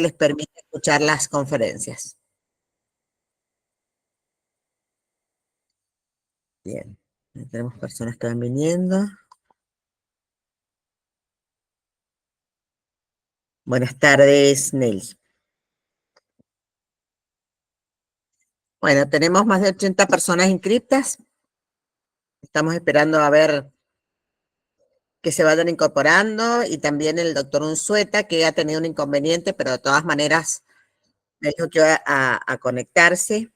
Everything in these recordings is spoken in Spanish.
les permite escuchar las conferencias. Bien, tenemos personas que van viniendo. Buenas tardes, Nelly. Bueno, tenemos más de 80 personas inscritas. Estamos esperando a ver que se vayan incorporando, y también el doctor Unzueta, que ha tenido un inconveniente, pero de todas maneras me dijo que va a conectarse.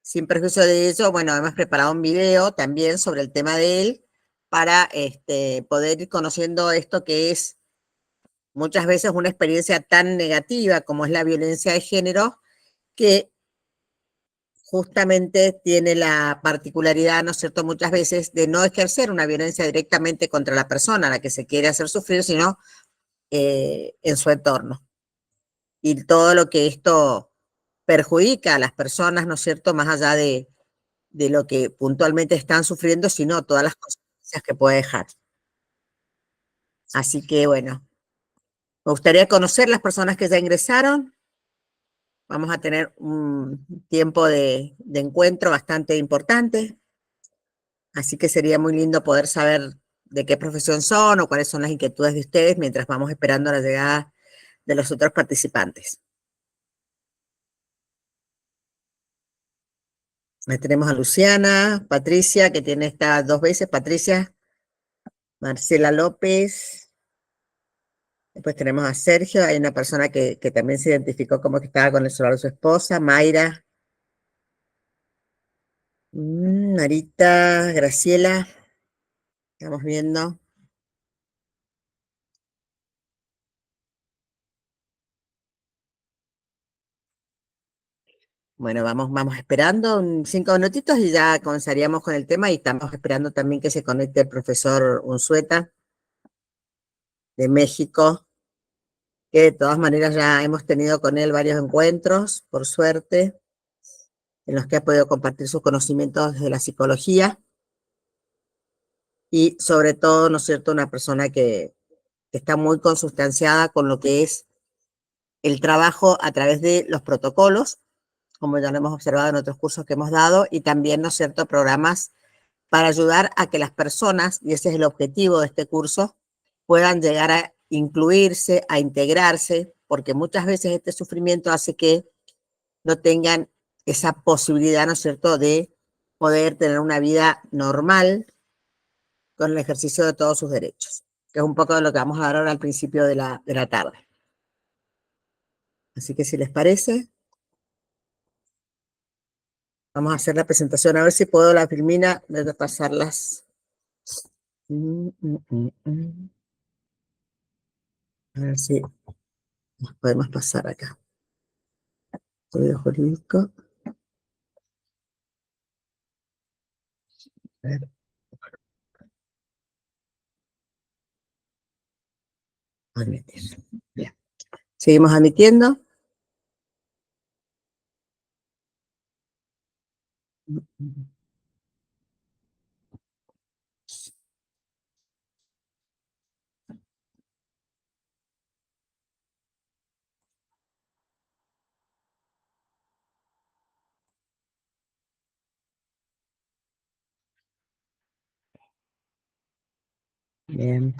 Sin perjuicio de ello, bueno, hemos preparado un video también sobre el tema de él para poder ir conociendo esto que es muchas veces una experiencia tan negativa como es la violencia de género, que justamente tiene la particularidad, ¿no es cierto?, muchas veces de no ejercer una violencia directamente contra la persona a la que se quiere hacer sufrir, sino en su entorno. Y todo lo que esto perjudica a las personas, ¿no es cierto?, más allá de lo que puntualmente están sufriendo, sino todas las consecuencias que puede dejar. Así que, bueno, me gustaría conocer las personas que ya ingresaron. Vamos a tener un tiempo de encuentro bastante importante, así que sería muy lindo poder saber de qué profesión son o cuáles son las inquietudes de ustedes mientras vamos esperando la llegada de los otros participantes. Ahí tenemos a Luciana, Patricia, que tiene estas 2 veces, Patricia, Marcela López. Después tenemos a Sergio, hay una persona que también se identificó como que estaba con el celular de su esposa, Mayra. Marita, Graciela, estamos viendo. Bueno, vamos esperando 5 minutitos y ya comenzaríamos con el tema, y estamos esperando también que se conecte el profesor Unzueta de México, que de todas maneras ya hemos tenido con él varios encuentros, por suerte, en los que ha podido compartir sus conocimientos de la psicología, y sobre todo, ¿no es cierto?, una persona que está muy consustanciada con lo que es el trabajo a través de los protocolos, como ya lo hemos observado en otros cursos que hemos dado, y también, ¿no es cierto?, programas para ayudar a que las personas, y ese es el objetivo de este curso, puedan llegar a incluirse, a integrarse, porque muchas veces este sufrimiento hace que no tengan esa posibilidad, ¿no es cierto?, de poder tener una vida normal con el ejercicio de todos sus derechos, que es un poco de lo que vamos a hablar ahora al principio de la tarde. Así que si les parece, vamos a hacer la presentación. A ver si puedo, la Filmina, de pasarlas. A ver si nos podemos pasar acá. Estudio jurídico. A ver. Admitir. Bien. Seguimos admitiendo. Bien.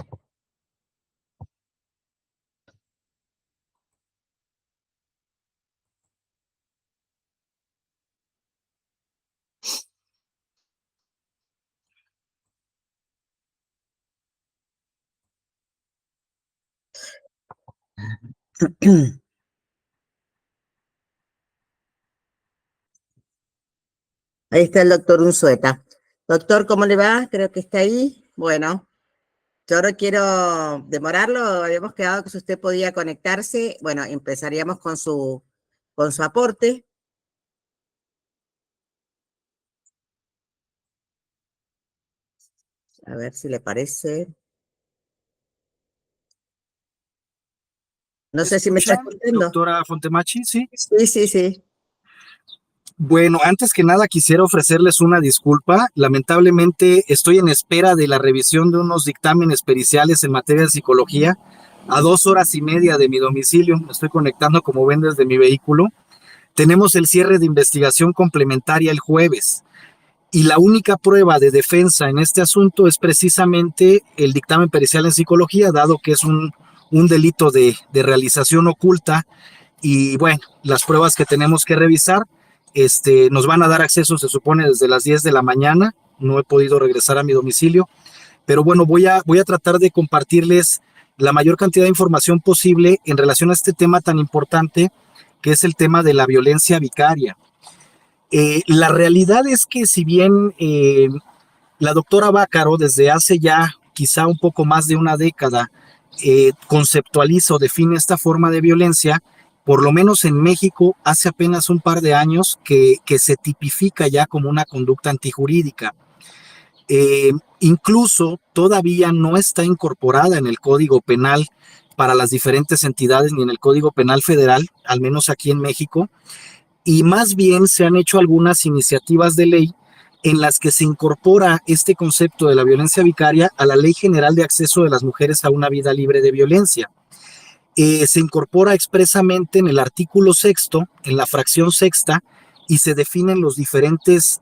Ahí está el doctor Unzueta. Doctor, ¿cómo le va? Creo que está ahí. Bueno, yo no quiero demorarlo. Habíamos quedado que si usted podía conectarse, bueno, empezaríamos con su aporte. A ver si le parece. No sé si me está escuchando. Doctora Fontemachi, ¿sí? Sí. Bueno, antes que nada quisiera ofrecerles una disculpa. Lamentablemente estoy en espera de la revisión de unos dictámenes periciales en materia de psicología a 2 horas y media de mi domicilio. Me estoy conectando, como ven, desde mi vehículo. Tenemos el cierre de investigación complementaria el jueves. Y la única prueba de defensa en este asunto es precisamente el dictamen pericial en psicología, dado que es un delito de realización oculta. Y bueno, las pruebas que tenemos que revisar, nos van a dar acceso, se supone, desde las 10 de la mañana. No he podido regresar a mi domicilio, pero bueno, voy a tratar de compartirles la mayor cantidad de información posible en relación a este tema tan importante, que es el tema de la violencia vicaria. La realidad es que si bien la doctora Bácaro desde hace ya quizá un poco más de una década conceptualiza o define esta forma de violencia, por lo menos en México hace apenas un par de años que se tipifica ya como una conducta antijurídica. Incluso todavía no está incorporada en el Código Penal para las diferentes entidades ni en el Código Penal Federal, al menos aquí en México, y más bien se han hecho algunas iniciativas de ley en las que se incorpora este concepto de la violencia vicaria a la Ley General de Acceso de las Mujeres a una Vida Libre de Violencia. Se incorpora expresamente en el artículo 6º, en la fracción 6ª, y se definen los diferentes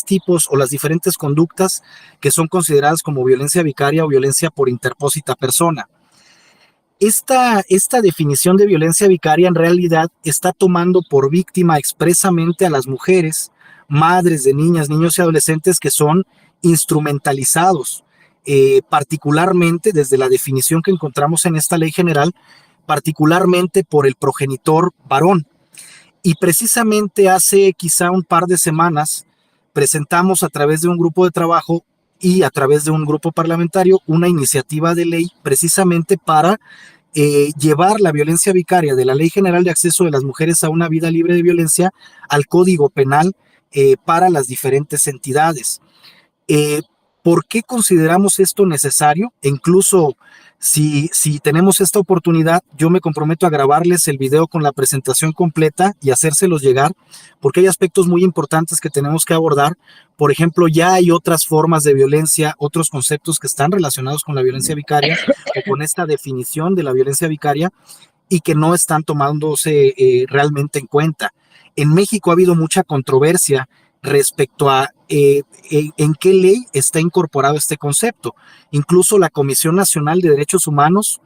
tipos o las diferentes conductas que son consideradas como violencia vicaria o violencia por interpósita persona. Esta definición de violencia vicaria en realidad está tomando por víctima expresamente a las mujeres, madres de niñas, niños y adolescentes que son instrumentalizados, particularmente desde la definición que encontramos en esta ley general, particularmente por el progenitor varón. Y precisamente hace quizá un par de semanas presentamos a través de un grupo de trabajo y a través de un grupo parlamentario una iniciativa de ley precisamente para llevar la violencia vicaria de la Ley General de Acceso de las Mujeres a una Vida Libre de Violencia al Código Penal para las diferentes entidades. ¿Por qué consideramos esto necesario? E incluso si tenemos esta oportunidad, yo me comprometo a grabarles el video con la presentación completa y hacérselos llegar, porque hay aspectos muy importantes que tenemos que abordar. Por ejemplo, ya hay otras formas de violencia, otros conceptos que están relacionados con la violencia vicaria o con esta definición de la violencia vicaria y que no están tomándose realmente en cuenta. En México ha habido mucha controversia respecto a en qué ley está incorporado este concepto. Incluso la Comisión Nacional de Derechos Humanos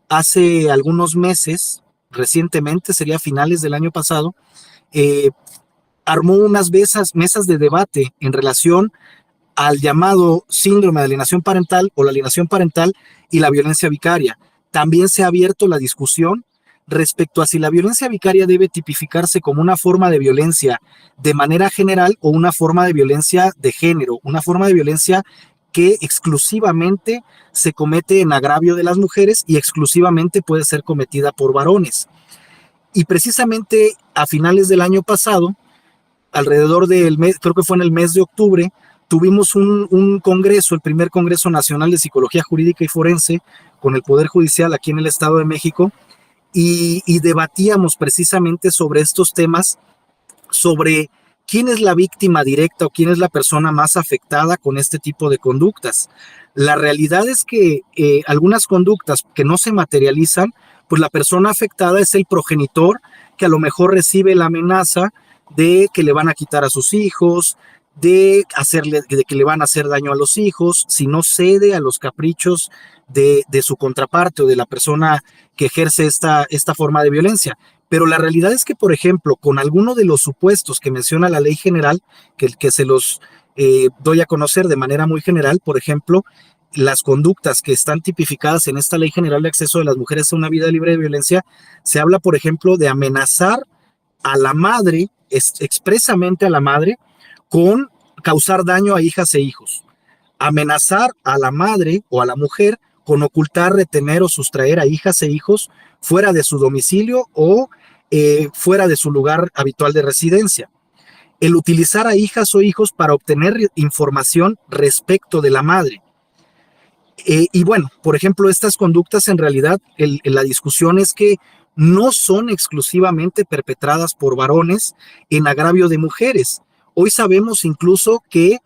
hace algunos meses, recientemente, sería finales del año pasado, armó unas mesas de debate en relación al llamado síndrome de alienación parental o la alienación parental y la violencia vicaria. También se ha abierto la discusión respecto a si la violencia vicaria debe tipificarse como una forma de violencia de manera general o una forma de violencia de género, una forma de violencia que exclusivamente se comete en agravio de las mujeres y exclusivamente puede ser cometida por varones. Y precisamente a finales del año pasado, alrededor del mes, creo que fue en el mes de octubre, tuvimos un congreso, el primer Congreso Nacional de Psicología Jurídica y Forense con el Poder Judicial aquí en el Estado de México, y debatíamos precisamente sobre estos temas, sobre quién es la víctima directa o quién es la persona más afectada con este tipo de conductas. La realidad es que algunas conductas que no se materializan, pues la persona afectada es el progenitor que a lo mejor recibe la amenaza de que le van a quitar a sus hijos, de que le van a hacer daño a los hijos, si no cede a los caprichos de su contraparte o de la persona que ejerce esta forma de violencia. Pero la realidad es que, por ejemplo, con alguno de los supuestos que menciona la ley general, que se los doy a conocer de manera muy general, por ejemplo, las conductas que están tipificadas en esta Ley General de Acceso de las Mujeres a una Vida Libre de Violencia, se habla, por ejemplo, de amenazar a la madre, expresamente a la madre, con causar daño a hijas e hijos. Amenazar a la madre o a la mujer con ocultar, retener o sustraer a hijas e hijos fuera de su domicilio o fuera de su lugar habitual de residencia. El utilizar a hijas o hijos para obtener información respecto de la madre. Y bueno, por ejemplo, estas conductas en realidad, la discusión es que no son exclusivamente perpetradas por varones en agravio de mujeres. Hoy sabemos incluso que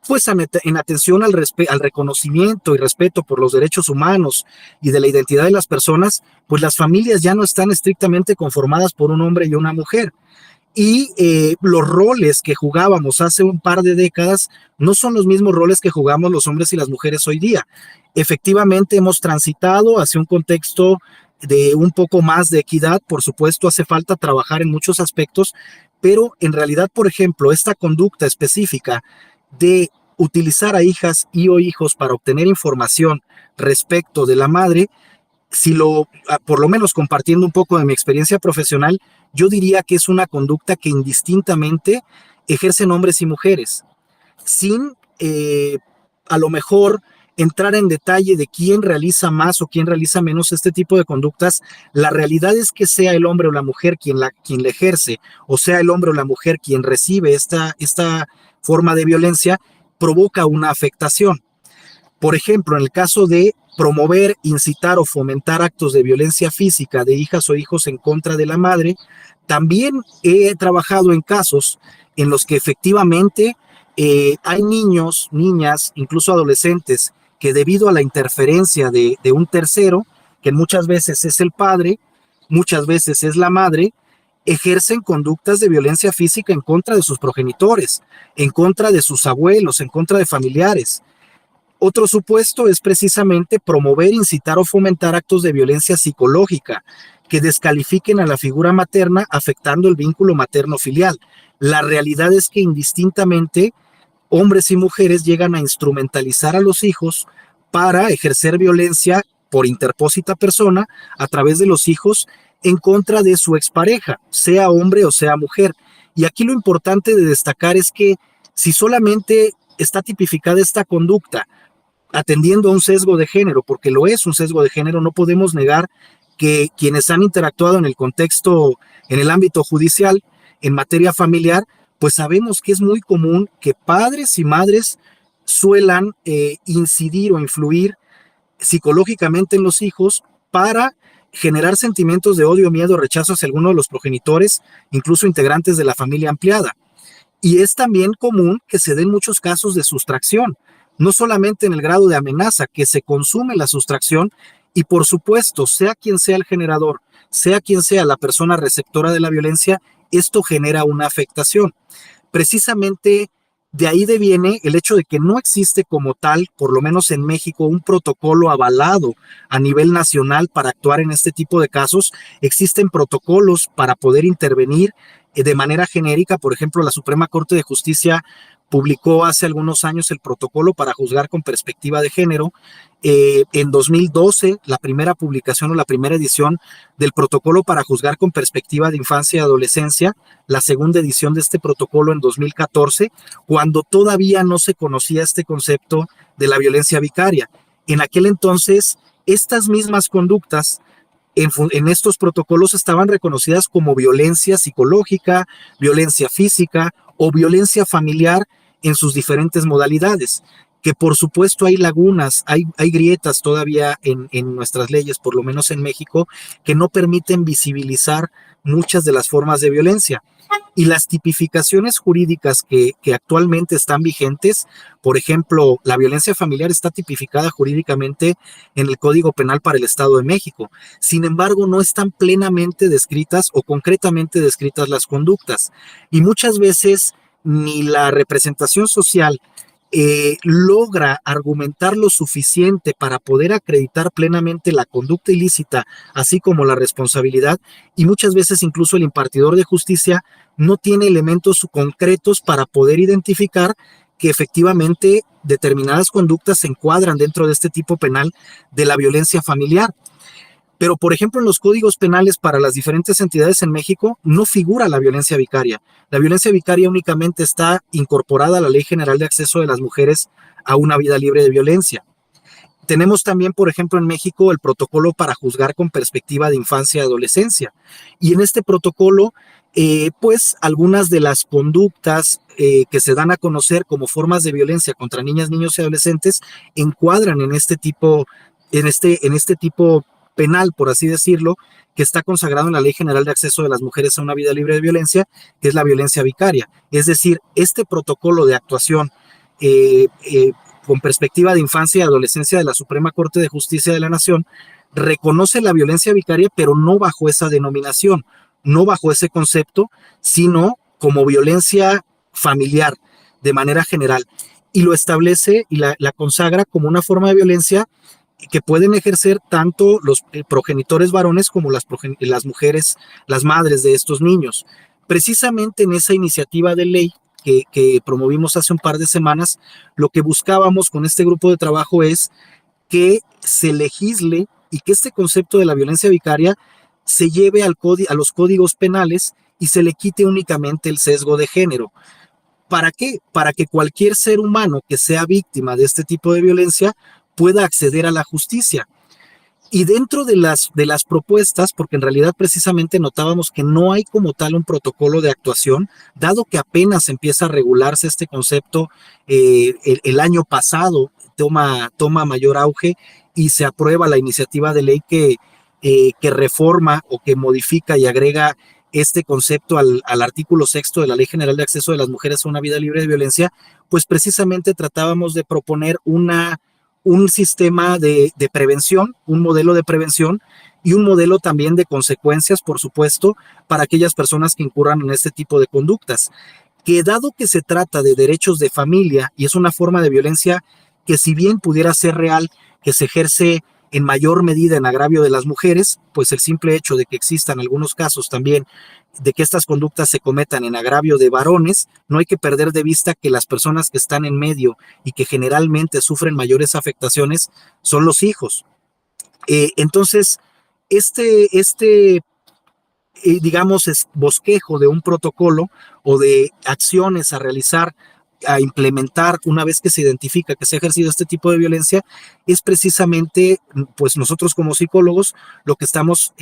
pues en atención al reconocimiento y respeto por los derechos humanos y de la identidad de las personas, pues las familias ya no están estrictamente conformadas por un hombre y una mujer. Y los roles que jugábamos hace un par de décadas no son los mismos roles que jugamos los hombres y las mujeres hoy día. Efectivamente, hemos transitado hacia un contexto de un poco más de equidad. Por supuesto, hace falta trabajar en muchos aspectos, pero en realidad, por ejemplo, esta conducta específica de utilizar a hijas y o hijos para obtener información respecto de la madre, si lo, por lo menos compartiendo un poco de mi experiencia profesional, yo diría que es una conducta que indistintamente ejercen hombres y mujeres, sin a lo mejor entrar en detalle de quién realiza más o quién realiza menos este tipo de conductas. La realidad es que sea el hombre o la mujer quien la ejerce, o sea el hombre o la mujer quien recibe esta forma de violencia, provoca una afectación. Por ejemplo, en el caso de promover, incitar o fomentar actos de violencia física de hijas o hijos en contra de la madre, también he trabajado en casos en los que efectivamente hay niños, niñas, incluso adolescentes, que debido a la interferencia de un tercero, que muchas veces es el padre, muchas veces es la madre, ejercen conductas de violencia física en contra de sus progenitores, en contra de sus abuelos, en contra de familiares. Otro supuesto es precisamente promover, incitar o fomentar actos de violencia psicológica que descalifiquen a la figura materna, afectando el vínculo materno-filial. La realidad es que indistintamente hombres y mujeres llegan a instrumentalizar a los hijos para ejercer violencia por interpósita persona a través de los hijos en contra de su expareja, sea hombre o sea mujer. Y aquí lo importante de destacar es que si solamente está tipificada esta conducta atendiendo a un sesgo de género, porque lo es un sesgo de género, no podemos negar que quienes han interactuado en el contexto, en el ámbito judicial, en materia familiar, pues sabemos que es muy común que padres y madres suelan incidir o influir psicológicamente en los hijos para generar sentimientos de odio, miedo, rechazo hacia alguno de los progenitores, incluso integrantes de la familia ampliada. Y es también común que se den muchos casos de sustracción, no solamente en el grado de amenaza, que se consume la sustracción y por supuesto, sea quien sea el generador, sea quien sea la persona receptora de la violencia, esto genera una afectación. Precisamente de ahí deviene el hecho de que no existe como tal, por lo menos en México, un protocolo avalado a nivel nacional para actuar en este tipo de casos. Existen protocolos para poder intervenir de manera genérica. Por ejemplo, la Suprema Corte de Justicia publicó hace algunos años el protocolo para juzgar con perspectiva de género. En 2012, la primera publicación o la primera edición del protocolo para juzgar con perspectiva de infancia y adolescencia, la segunda edición de este protocolo en 2014, cuando todavía no se conocía este concepto de la violencia vicaria. En aquel entonces, estas mismas conductas en estos protocolos estaban reconocidas como violencia psicológica, violencia física o violencia familiar en sus diferentes modalidades, que por supuesto hay lagunas, hay grietas todavía en nuestras leyes, por lo menos en México, que no permiten visibilizar muchas de las formas de violencia. Y las tipificaciones jurídicas que actualmente están vigentes, por ejemplo, la violencia familiar está tipificada jurídicamente en el Código Penal para el Estado de México. Sin embargo, no están plenamente descritas o concretamente descritas las conductas. Y muchas veces ni la representación social logra argumentar lo suficiente para poder acreditar plenamente la conducta ilícita, así como la responsabilidad, y muchas veces incluso el impartidor de justicia no tiene elementos concretos para poder identificar que efectivamente determinadas conductas se encuadran dentro de este tipo penal de la violencia familiar. Pero, por ejemplo, en los códigos penales para las diferentes entidades en México no figura la violencia vicaria. La violencia vicaria únicamente está incorporada a la Ley General de Acceso de las Mujeres a una vida libre de violencia. Tenemos también, por ejemplo, en México el protocolo para juzgar con perspectiva de infancia y adolescencia. Y en este protocolo, pues algunas de las conductas que se dan a conocer como formas de violencia contra niñas, niños y adolescentes encuadran en este tipo penal, por así decirlo, que está consagrado en la Ley General de Acceso de las Mujeres a una vida libre de violencia, que es la violencia vicaria. Es decir, este protocolo de actuación eh, eh, con perspectiva de infancia y adolescencia de la Suprema Corte de Justicia de la Nación, reconoce la violencia vicaria, pero no bajo esa denominación, no bajo ese concepto, sino como violencia familiar de manera general. Y lo establece y la consagra como una forma de violencia que pueden ejercer tanto los progenitores varones como las mujeres, las madres de estos niños. Precisamente en esa iniciativa de ley que promovimos hace un par de semanas, lo que buscábamos con este grupo de trabajo es que se legisle y que este concepto de la violencia vicaria se lleve a los códigos penales y se le quite únicamente el sesgo de género. ¿Para qué? Para que cualquier ser humano que sea víctima de este tipo de violencia pueda acceder a la justicia. Y dentro de las propuestas, porque en realidad precisamente notábamos que no hay como tal un protocolo de actuación, dado que apenas empieza a regularse este concepto, el año pasado toma mayor auge y se aprueba la iniciativa de ley que reforma o que modifica y agrega este concepto al artículo 6 de la Ley General de Acceso de las Mujeres a una Vida Libre de Violencia, pues precisamente tratábamos de proponer un sistema de prevención, un modelo de prevención y un modelo también de consecuencias, por supuesto, para aquellas personas que incurran en este tipo de conductas. Que dado que se trata de derechos de familia y es una forma de violencia que si bien pudiera ser real, que se ejerce en mayor medida en agravio de las mujeres, pues el simple hecho de que existan algunos casos también de que estas conductas se cometan en agravio de varones, no hay que perder de vista que las personas que están en medio y que generalmente sufren mayores afectaciones son los hijos. Entonces, digamos, es bosquejo de un protocolo o de acciones a realizar, a implementar una vez que se identifica que se ha ejercido este tipo de violencia, es precisamente, pues nosotros como psicólogos, lo que estamos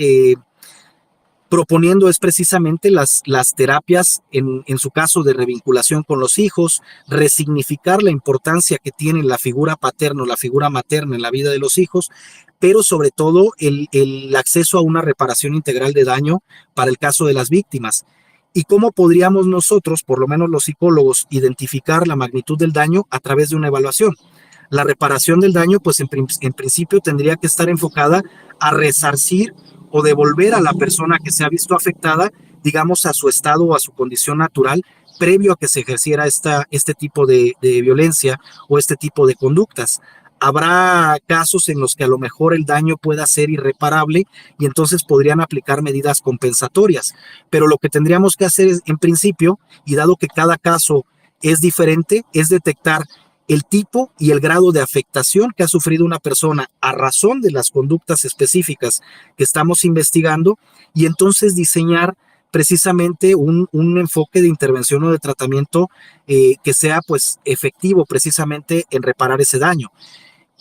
proponiendo es precisamente las terapias, en su caso de revinculación con los hijos, resignificar la importancia que tiene la figura paterna o la figura materna en la vida de los hijos, pero sobre todo el acceso a una reparación integral de daño para el caso de las víctimas. ¿Y cómo podríamos nosotros, por lo menos los psicólogos, identificar la magnitud del daño a través de una evaluación? La reparación del daño, pues en principio tendría que estar enfocada a resarcir o devolver a la persona que se ha visto afectada, digamos, a su estado o a su condición natural previo a que se ejerciera este tipo de violencia o este tipo de conductas. Habrá casos en los que a lo mejor el daño pueda ser irreparable y entonces podrían aplicar medidas compensatorias. Pero lo que tendríamos que hacer es, en principio, y dado que cada caso es diferente, es detectar el tipo y el grado de afectación que ha sufrido una persona a razón de las conductas específicas que estamos investigando y entonces diseñar precisamente un enfoque de intervención o de tratamiento que sea pues efectivo precisamente en reparar ese daño.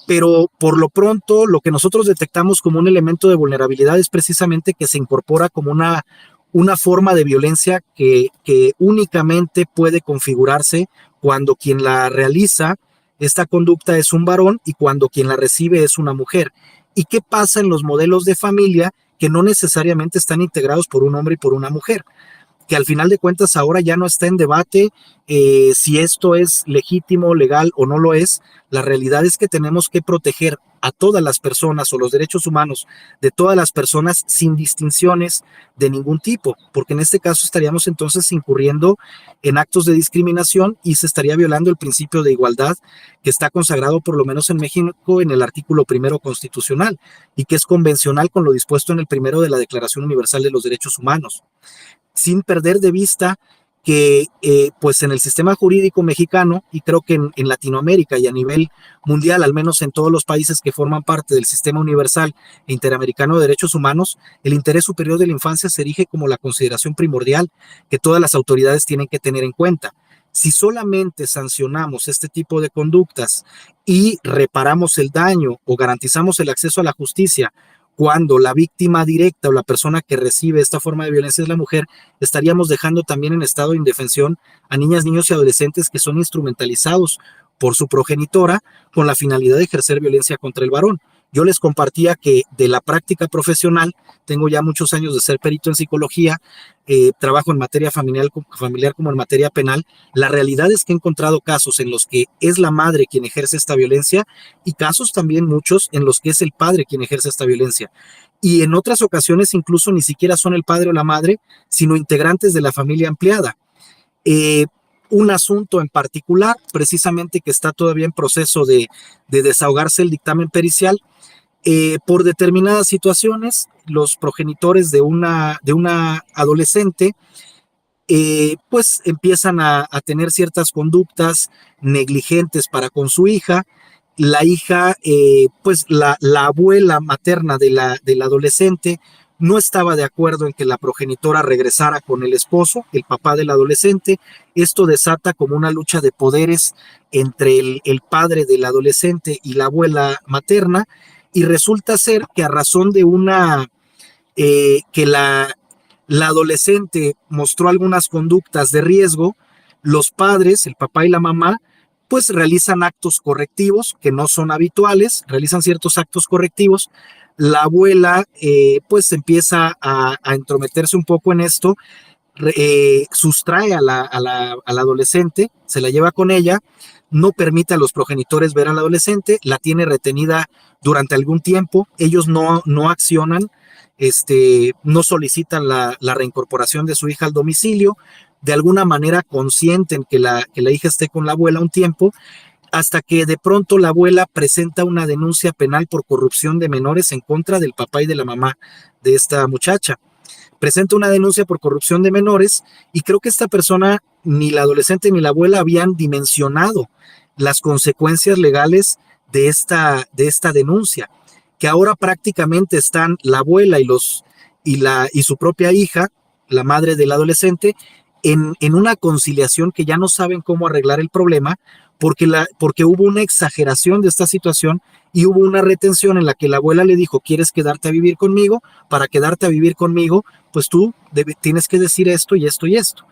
Pero por lo pronto lo que nosotros detectamos como un elemento de vulnerabilidad es precisamente que se incorpora como una forma de violencia que únicamente puede configurarse cuando quien la realiza esta conducta es un varón y cuando quien la recibe es una mujer. ¿Y qué pasa en los modelos de familia que no necesariamente están integrados por un hombre y por una mujer? Que al final de cuentas ahora ya no está en debate si esto es legítimo, legal o no lo es. La realidad es que tenemos que proteger a todas las personas o los derechos humanos de todas las personas sin distinciones de ningún tipo, porque en este caso estaríamos entonces incurriendo en actos de discriminación y se estaría violando el principio de igualdad que está consagrado por lo menos en México en el artículo 1 constitucional y que es convencional con lo dispuesto en el 1 de la Declaración Universal de los Derechos Humanos, sin perder de vista que pues en el sistema jurídico mexicano y creo que en Latinoamérica y a nivel mundial, al menos en todos los países que forman parte del sistema universal e interamericano de derechos humanos, el interés superior de la infancia se erige como la consideración primordial que todas las autoridades tienen que tener en cuenta. Si solamente sancionamos este tipo de conductas y reparamos el daño o garantizamos el acceso a la justicia cuando la víctima directa o la persona que recibe esta forma de violencia es la mujer, estaríamos dejando también en estado de indefensión a niñas, niños y adolescentes que son instrumentalizados por su progenitora con la finalidad de ejercer violencia contra el varón. yo les compartía que de la práctica profesional, tengo ya muchos años de ser perito en psicología, trabajo en materia familiar como en materia penal. La realidad es que he encontrado casos en los que es la madre quien ejerce esta violencia y casos también muchos en los que es el padre quien ejerce esta violencia. Y en otras ocasiones incluso ni siquiera son el padre o la madre, sino integrantes de la familia ampliada. Eh, un asunto en particular, precisamente que está todavía en proceso de desahogarse el dictamen pericial, por determinadas situaciones, los progenitores de una adolescente pues empiezan a tener ciertas conductas negligentes para con su hija. La hija, pues la abuela materna de la adolescente no estaba de acuerdo en que la progenitora regresara con el esposo, el papá del adolescente. Esto desata como una lucha de poderes entre el padre del adolescente y la abuela materna, y resulta ser que a razón de que la adolescente mostró algunas conductas de riesgo, los padres, el papá y la mamá, pues realizan actos correctivos que no son habituales, realizan ciertos actos correctivos. La abuela pues empieza a entrometerse un poco en esto, sustrae a la adolescente, se la lleva con ella, no permite a los progenitores ver a la adolescente, la tiene retenida durante algún tiempo, ellos no accionan, no solicitan la reincorporación de su hija al domicilio, de alguna manera consienten que la hija esté con la abuela un tiempo, hasta que de pronto la abuela presenta una denuncia penal por corrupción de menores en contra del papá y de la mamá de esta muchacha. Presenta una denuncia por corrupción de menores y creo que esta persona, ni la adolescente ni la abuela, habían dimensionado las consecuencias legales de esta denuncia, que ahora prácticamente están la abuela y su propia hija, la madre del adolescente, en una conciliación que ya no saben cómo arreglar el problema, porque hubo una exageración de esta situación y hubo una retención en la que la abuela le dijo: ¿quieres quedarte a vivir conmigo? Para quedarte a vivir conmigo, pues tú tienes que decir esto y esto y esto.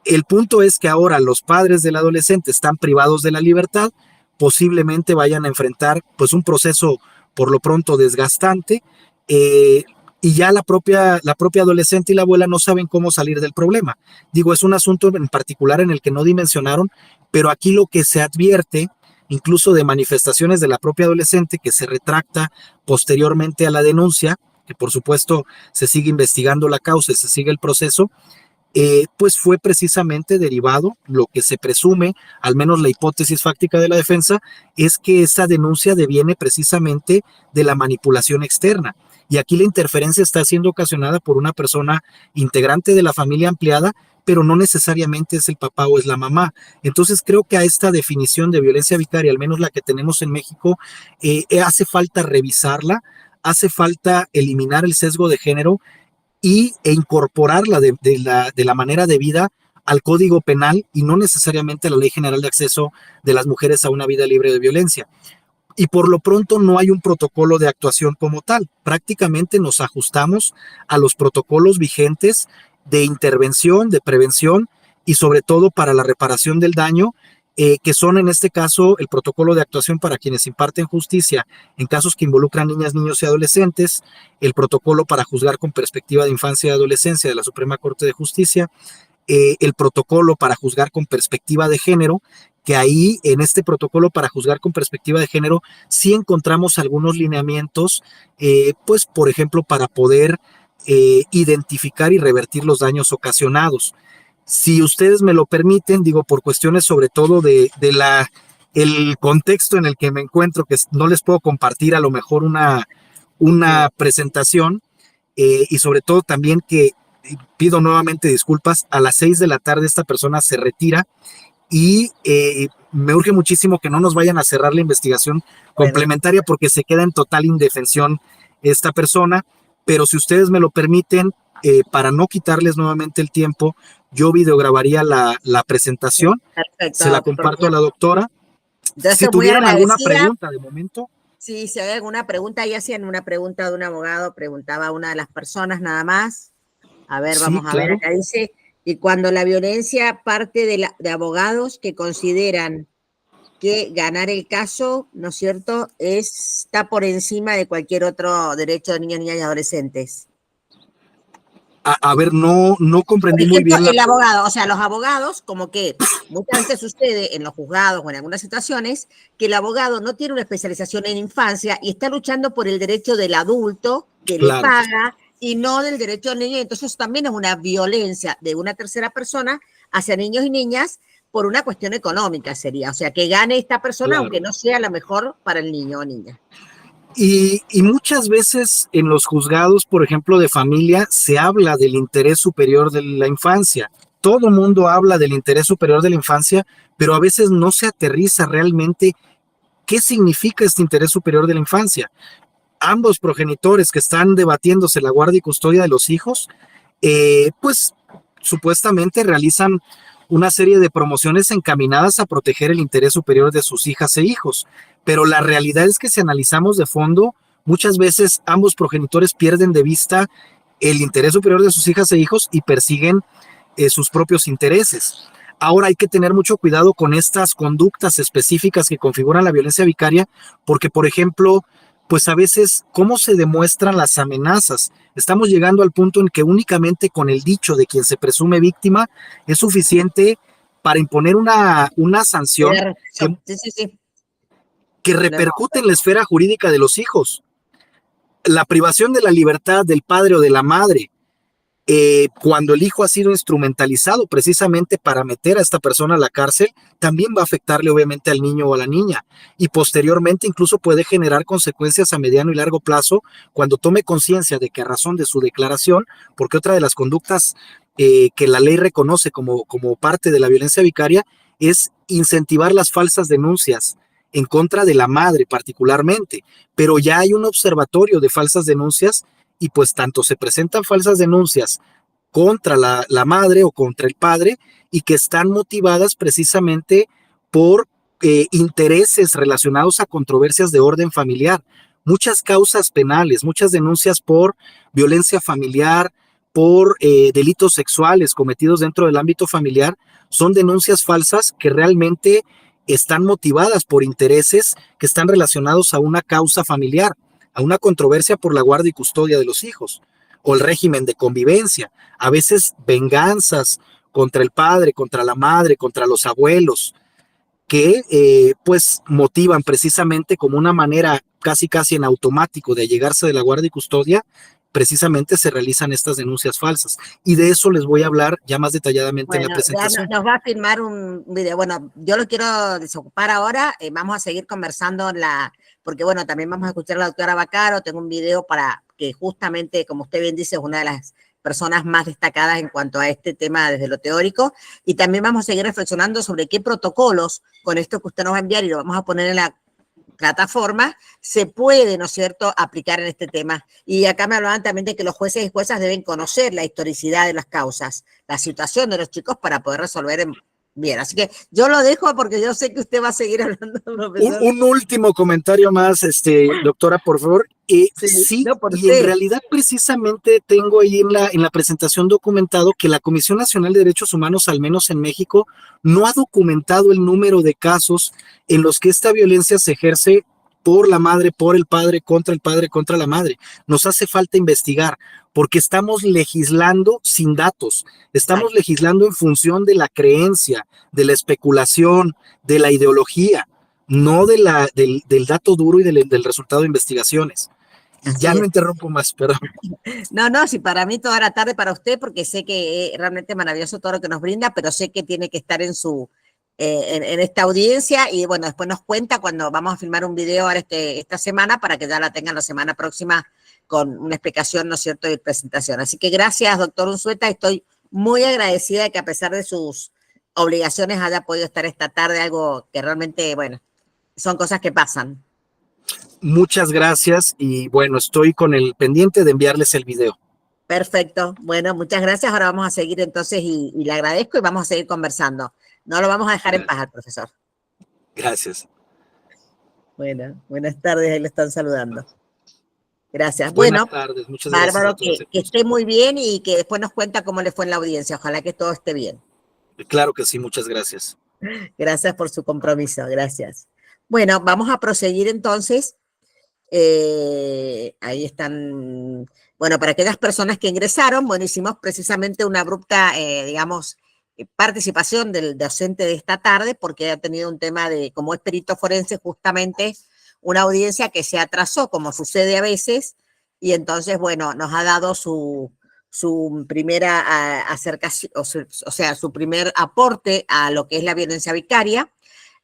El punto es que ahora los padres del adolescente están privados de la libertad, posiblemente vayan a enfrentar pues un proceso por lo pronto desgastante, y ya la propia adolescente y la abuela no saben cómo salir del problema. Digo, es un asunto en particular en el que no dimensionaron, pero aquí lo que se advierte, incluso de manifestaciones de la propia adolescente que se retracta posteriormente a la denuncia, que por supuesto se sigue investigando la causa y se sigue el proceso, pues fue precisamente derivado, lo que se presume, al menos la hipótesis fáctica de la defensa, es que esa denuncia deviene precisamente de la manipulación externa. Y aquí la interferencia está siendo ocasionada por una persona integrante de la familia ampliada, pero no necesariamente es el papá o es la mamá. Entonces creo que a esta definición de violencia vicaria, al menos la que tenemos en México, hace falta revisarla, hace falta eliminar el sesgo de género e incorporarla de la manera debida al Código Penal y no necesariamente a la Ley General de Acceso de las Mujeres a una Vida Libre de Violencia. Y por lo pronto no hay un protocolo de actuación como tal. Prácticamente nos ajustamos a los protocolos vigentes de intervención, de prevención y sobre todo para la reparación del daño, que son en este caso el protocolo de actuación para quienes imparten justicia en casos que involucran niñas, niños y adolescentes, el protocolo para juzgar con perspectiva de infancia y adolescencia de la Suprema Corte de Justicia, el protocolo para juzgar con perspectiva de género, que ahí en este protocolo para juzgar con perspectiva de género sí encontramos algunos lineamientos, pues por ejemplo para poder identificar y revertir los daños ocasionados. Si ustedes me lo permiten, digo, por cuestiones sobre todo el contexto en el que me encuentro, que no les puedo compartir a lo mejor una presentación, y sobre todo también que pido nuevamente disculpas, a las 6 de la tarde esta persona se retira y me urge muchísimo que no nos vayan a cerrar la investigación complementaria porque se queda en total indefensión esta persona, pero si ustedes me lo permiten, para no quitarles nuevamente el tiempo, yo videograbaría la presentación. Perfecto, se la comparto a la doctora. Si tuvieran alguna pregunta de momento. Sí, si hay alguna pregunta, ya hacían una pregunta de un abogado, preguntaba a una de las personas nada más. A ver, vamos a ver, acá dice, y cuando la violencia parte de abogados que consideran que ganar el caso, ¿no es cierto?, está por encima de cualquier otro derecho de niños, niñas y adolescentes. A ver, no Por comprendí muy ejemplo, bien la el pregunta. abogado, o sea, los abogados, como que muchas veces sucede en los juzgados o en algunas situaciones, que el abogado no tiene una especialización en infancia y está luchando por el derecho del adulto que le Claro, paga y no del derecho del niño. Entonces también es una violencia de una tercera persona hacia niños y niñas por una cuestión económica sería. O sea, que gane esta persona claro. aunque no sea la mejor para el niño o niña. Y muchas veces en los juzgados, por ejemplo, de familia, se habla del interés superior de la infancia. Todo mundo habla del interés superior de la infancia, pero a veces no se aterriza realmente qué significa este interés superior de la infancia. Ambos progenitores que están debatiéndose la guardia y custodia de los hijos, pues supuestamente realizan una serie de promociones encaminadas a proteger el interés superior de sus hijas e hijos. Pero la realidad es que si analizamos de fondo, muchas veces ambos progenitores pierden de vista el interés superior de sus hijas e hijos y persiguen sus propios intereses. Ahora hay que tener mucho cuidado con estas conductas específicas que configuran la violencia vicaria, porque, por ejemplo, pues a veces, ¿cómo se demuestran las amenazas? Estamos llegando al punto en que únicamente con el dicho de quien se presume víctima es suficiente para imponer una sanción que, Sí, sí, sí. que repercute en la esfera jurídica de los hijos. La privación de la libertad del padre o de la madre, cuando el hijo ha sido instrumentalizado precisamente para meter a esta persona a la cárcel, también va a afectarle obviamente al niño o a la niña y posteriormente incluso puede generar consecuencias a mediano y largo plazo cuando tome conciencia de que a razón de su declaración, porque otra de las conductas que la ley reconoce como parte de la violencia vicaria es incentivar las falsas denuncias en contra de la madre particularmente, pero ya hay un observatorio de falsas denuncias y pues tanto se presentan falsas denuncias contra la madre o contra el padre y que están motivadas precisamente por intereses relacionados a controversias de orden familiar. Muchas causas penales, muchas denuncias por violencia familiar, por delitos sexuales cometidos dentro del ámbito familiar, son denuncias falsas que realmente están motivadas por intereses que están relacionados a una causa familiar, a una controversia por la guardia y custodia de los hijos, o el régimen de convivencia, a veces venganzas contra el padre, contra la madre, contra los abuelos, que pues motivan precisamente como una manera casi casi en automático de allegarse de la guardia y custodia, precisamente se realizan estas denuncias falsas. Y de eso les voy a hablar ya más detalladamente en la Bueno, ya presentación. nos va a filmar un video. Bueno, yo lo quiero desocupar ahora. Vamos a seguir conversando porque bueno, también vamos a escuchar a la doctora Baccaro. Tengo un video para que justamente, como usted bien dice, es una de las personas más destacadas en cuanto a este tema desde lo teórico. Y también vamos a seguir reflexionando sobre qué protocolos con esto que usted nos va a enviar y lo vamos a poner en la plataforma, se puede, ¿no es cierto?, aplicar en este tema. Y acá me hablaban también de que los jueces y juezas deben conocer la historicidad de las causas, la situación de los chicos para poder resolver bien. Así que yo lo dejo porque yo sé que usted va a seguir hablando, profesor. Un último comentario más, doctora, por favor. Sí, Sí, no por y en usted. realidad precisamente tengo ahí en la presentación documentado que la Comisión Nacional de Derechos Humanos, al menos en México, no ha documentado el número de casos en los que esta violencia se ejerce por la madre, por el padre, contra la madre. Nos hace falta investigar, porque estamos legislando sin datos, estamos Exacto. legislando en función de la creencia, de la especulación, de la ideología, no del dato duro y del resultado de investigaciones. Y ya Así no es. interrumpo más, perdón. No, no, sí, para mí toda la tarde para usted, porque sé que es realmente maravilloso todo lo que nos brinda, pero sé que tiene que estar en esta audiencia y bueno, después nos cuenta cuando vamos a filmar un video ahora esta semana para que ya la tengan la semana próxima con una explicación, ¿no es cierto?, y presentación. Así que gracias, doctor Unzueta, estoy muy agradecida de que a pesar de sus obligaciones haya podido estar esta tarde, algo que realmente, bueno, son cosas que pasan. Muchas gracias y bueno, estoy con el pendiente de enviarles el video. Perfecto. Bueno, muchas gracias. Ahora vamos a seguir entonces y le agradezco y vamos a seguir conversando. No lo vamos a dejar en paz al profesor. Gracias. Bueno, buenas tardes, ahí le están saludando. Gracias. Buenas Bueno, tardes, muchas gracias a bárbaro, todos. que esté muy bien y que después nos cuenta cómo le fue en la audiencia. Ojalá que todo esté bien. Claro que sí, muchas gracias. Gracias por su compromiso, gracias. Bueno, vamos a proseguir entonces. Ahí están, bueno, para aquellas personas que ingresaron, bueno, hicimos precisamente una abrupta, digamos, participación del docente de esta tarde, porque ha tenido un tema de, como es perito forense, justamente una audiencia que se atrasó, como sucede a veces, y entonces, bueno, nos ha dado su primera acercación, o sea, su primer aporte a lo que es la violencia vicaria.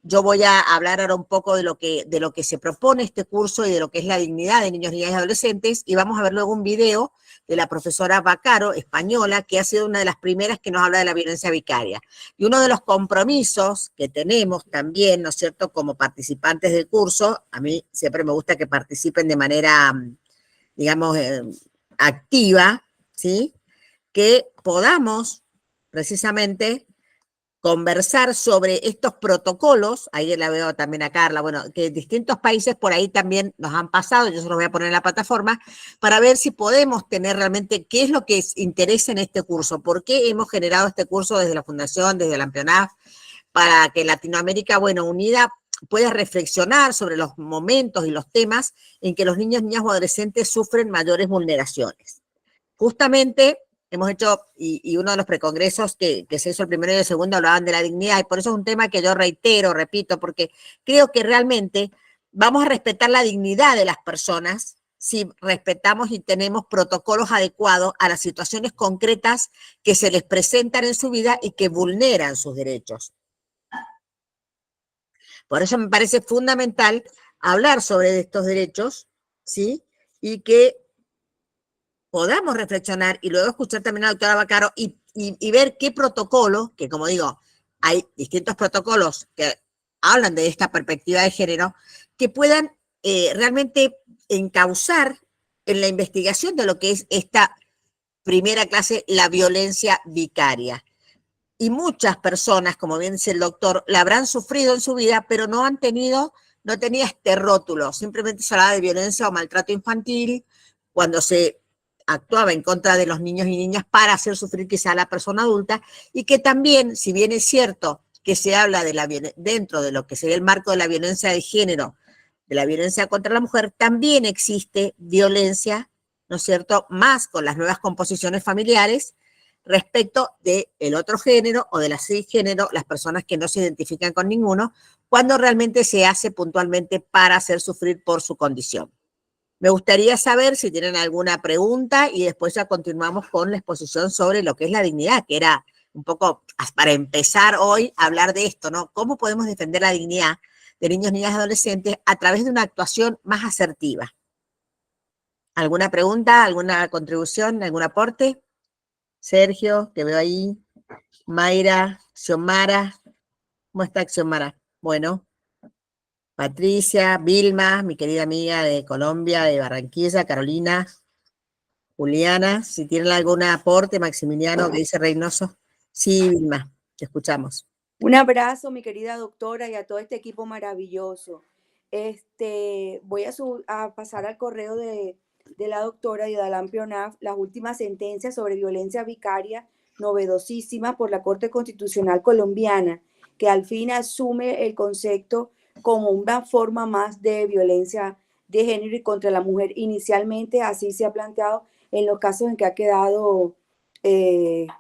Yo voy a hablar ahora un poco de lo que se propone este curso y de lo que es la dignidad de niños, niñas y adolescentes, y vamos a ver luego un video de la profesora Vaccaro, española, que ha sido una de las primeras que nos habla de la violencia vicaria. Y uno de los compromisos que tenemos también, ¿no es cierto?, como participantes del curso, a mí siempre me gusta que participen de manera, digamos, activa, ¿sí?, que podamos precisamente conversar sobre estos protocolos, ahí la veo también a Carla, bueno, que distintos países por ahí también nos han pasado, yo se los voy a poner en la plataforma, para ver si podemos tener realmente qué es lo que interesa en este curso, por qué hemos generado este curso desde la Fundación, desde la AMPIONAF, para que Latinoamérica, bueno, unida, pueda reflexionar sobre los momentos y los temas en que los niños, niñas o adolescentes sufren mayores vulneraciones. Justamente hemos hecho, y uno de los precongresos que se hizo el primero y el segundo hablaban de la dignidad, y por eso es un tema que yo reitero, repito, porque creo que realmente vamos a respetar la dignidad de las personas si respetamos y tenemos protocolos adecuados a las situaciones concretas que se les presentan en su vida y que vulneran sus derechos. Por eso me parece fundamental hablar sobre estos derechos, ¿sí? Y que podamos reflexionar y luego escuchar también a la doctora Vaccaro y ver qué protocolo, que como digo, hay distintos protocolos que hablan de esta perspectiva de género, que puedan realmente encauzar en la investigación de lo que es esta primera clase, la violencia vicaria. Y muchas personas, como bien dice el doctor, la habrán sufrido en su vida, pero no tenía este rótulo, simplemente se hablaba de violencia o maltrato infantil, cuando se actuaba en contra de los niños y niñas para hacer sufrir quizá a la persona adulta, y que también, si bien es cierto que se habla dentro de lo que sería el marco de la violencia de género, de la violencia contra la mujer, también existe violencia, ¿no es cierto?, más con las nuevas composiciones familiares, respecto del otro género o de la cisgénero, las personas que no se identifican con ninguno, cuando realmente se hace puntualmente para hacer sufrir por su condición. Me gustaría saber si tienen alguna pregunta y después ya continuamos con la exposición sobre lo que es la dignidad, que era un poco para empezar hoy a hablar de esto, ¿no? ¿Cómo podemos defender la dignidad de niños, niñas y adolescentes a través de una actuación más asertiva? ¿Alguna pregunta, alguna contribución, algún aporte? Sergio, que veo ahí. Mayra, Xiomara. ¿Cómo está Xiomara? Bueno. Patricia, Vilma, mi querida amiga de Colombia, de Barranquilla, Carolina, Juliana, si tienen algún aporte, Maximiliano, que dice Reynoso. Sí, Vilma, te escuchamos. Un abrazo, mi querida doctora, y a todo este equipo maravilloso. Voy a pasar al correo de la doctora y de la AMPIONAF las últimas sentencias sobre violencia vicaria novedosísimas por la Corte Constitucional Colombiana, que al fin asume el concepto como una forma más de violencia de género y contra la mujer. Inicialmente así se ha planteado en los casos en que ha quedado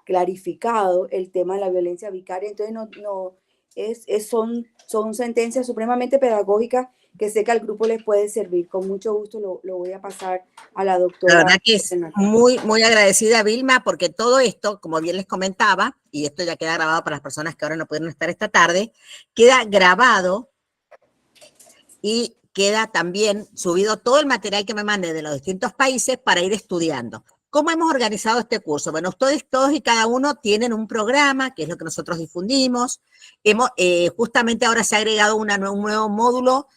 clarificado el tema de la violencia vicaria. Entonces son sentencias supremamente pedagógicas que sé que al grupo les puede servir. Con mucho gusto lo voy a pasar a la doctora. La verdad que es muy, muy agradecida, Vilma, porque todo esto, como bien les comentaba, y esto ya queda grabado para las personas que ahora no pudieron estar esta tarde, queda grabado y queda también subido todo el material que me mandé de los distintos países para ir estudiando. ¿Cómo hemos organizado este curso? Bueno, ustedes todos y cada uno tienen un programa, que es lo que nosotros difundimos. Justamente ahora se ha agregado un nuevo módulo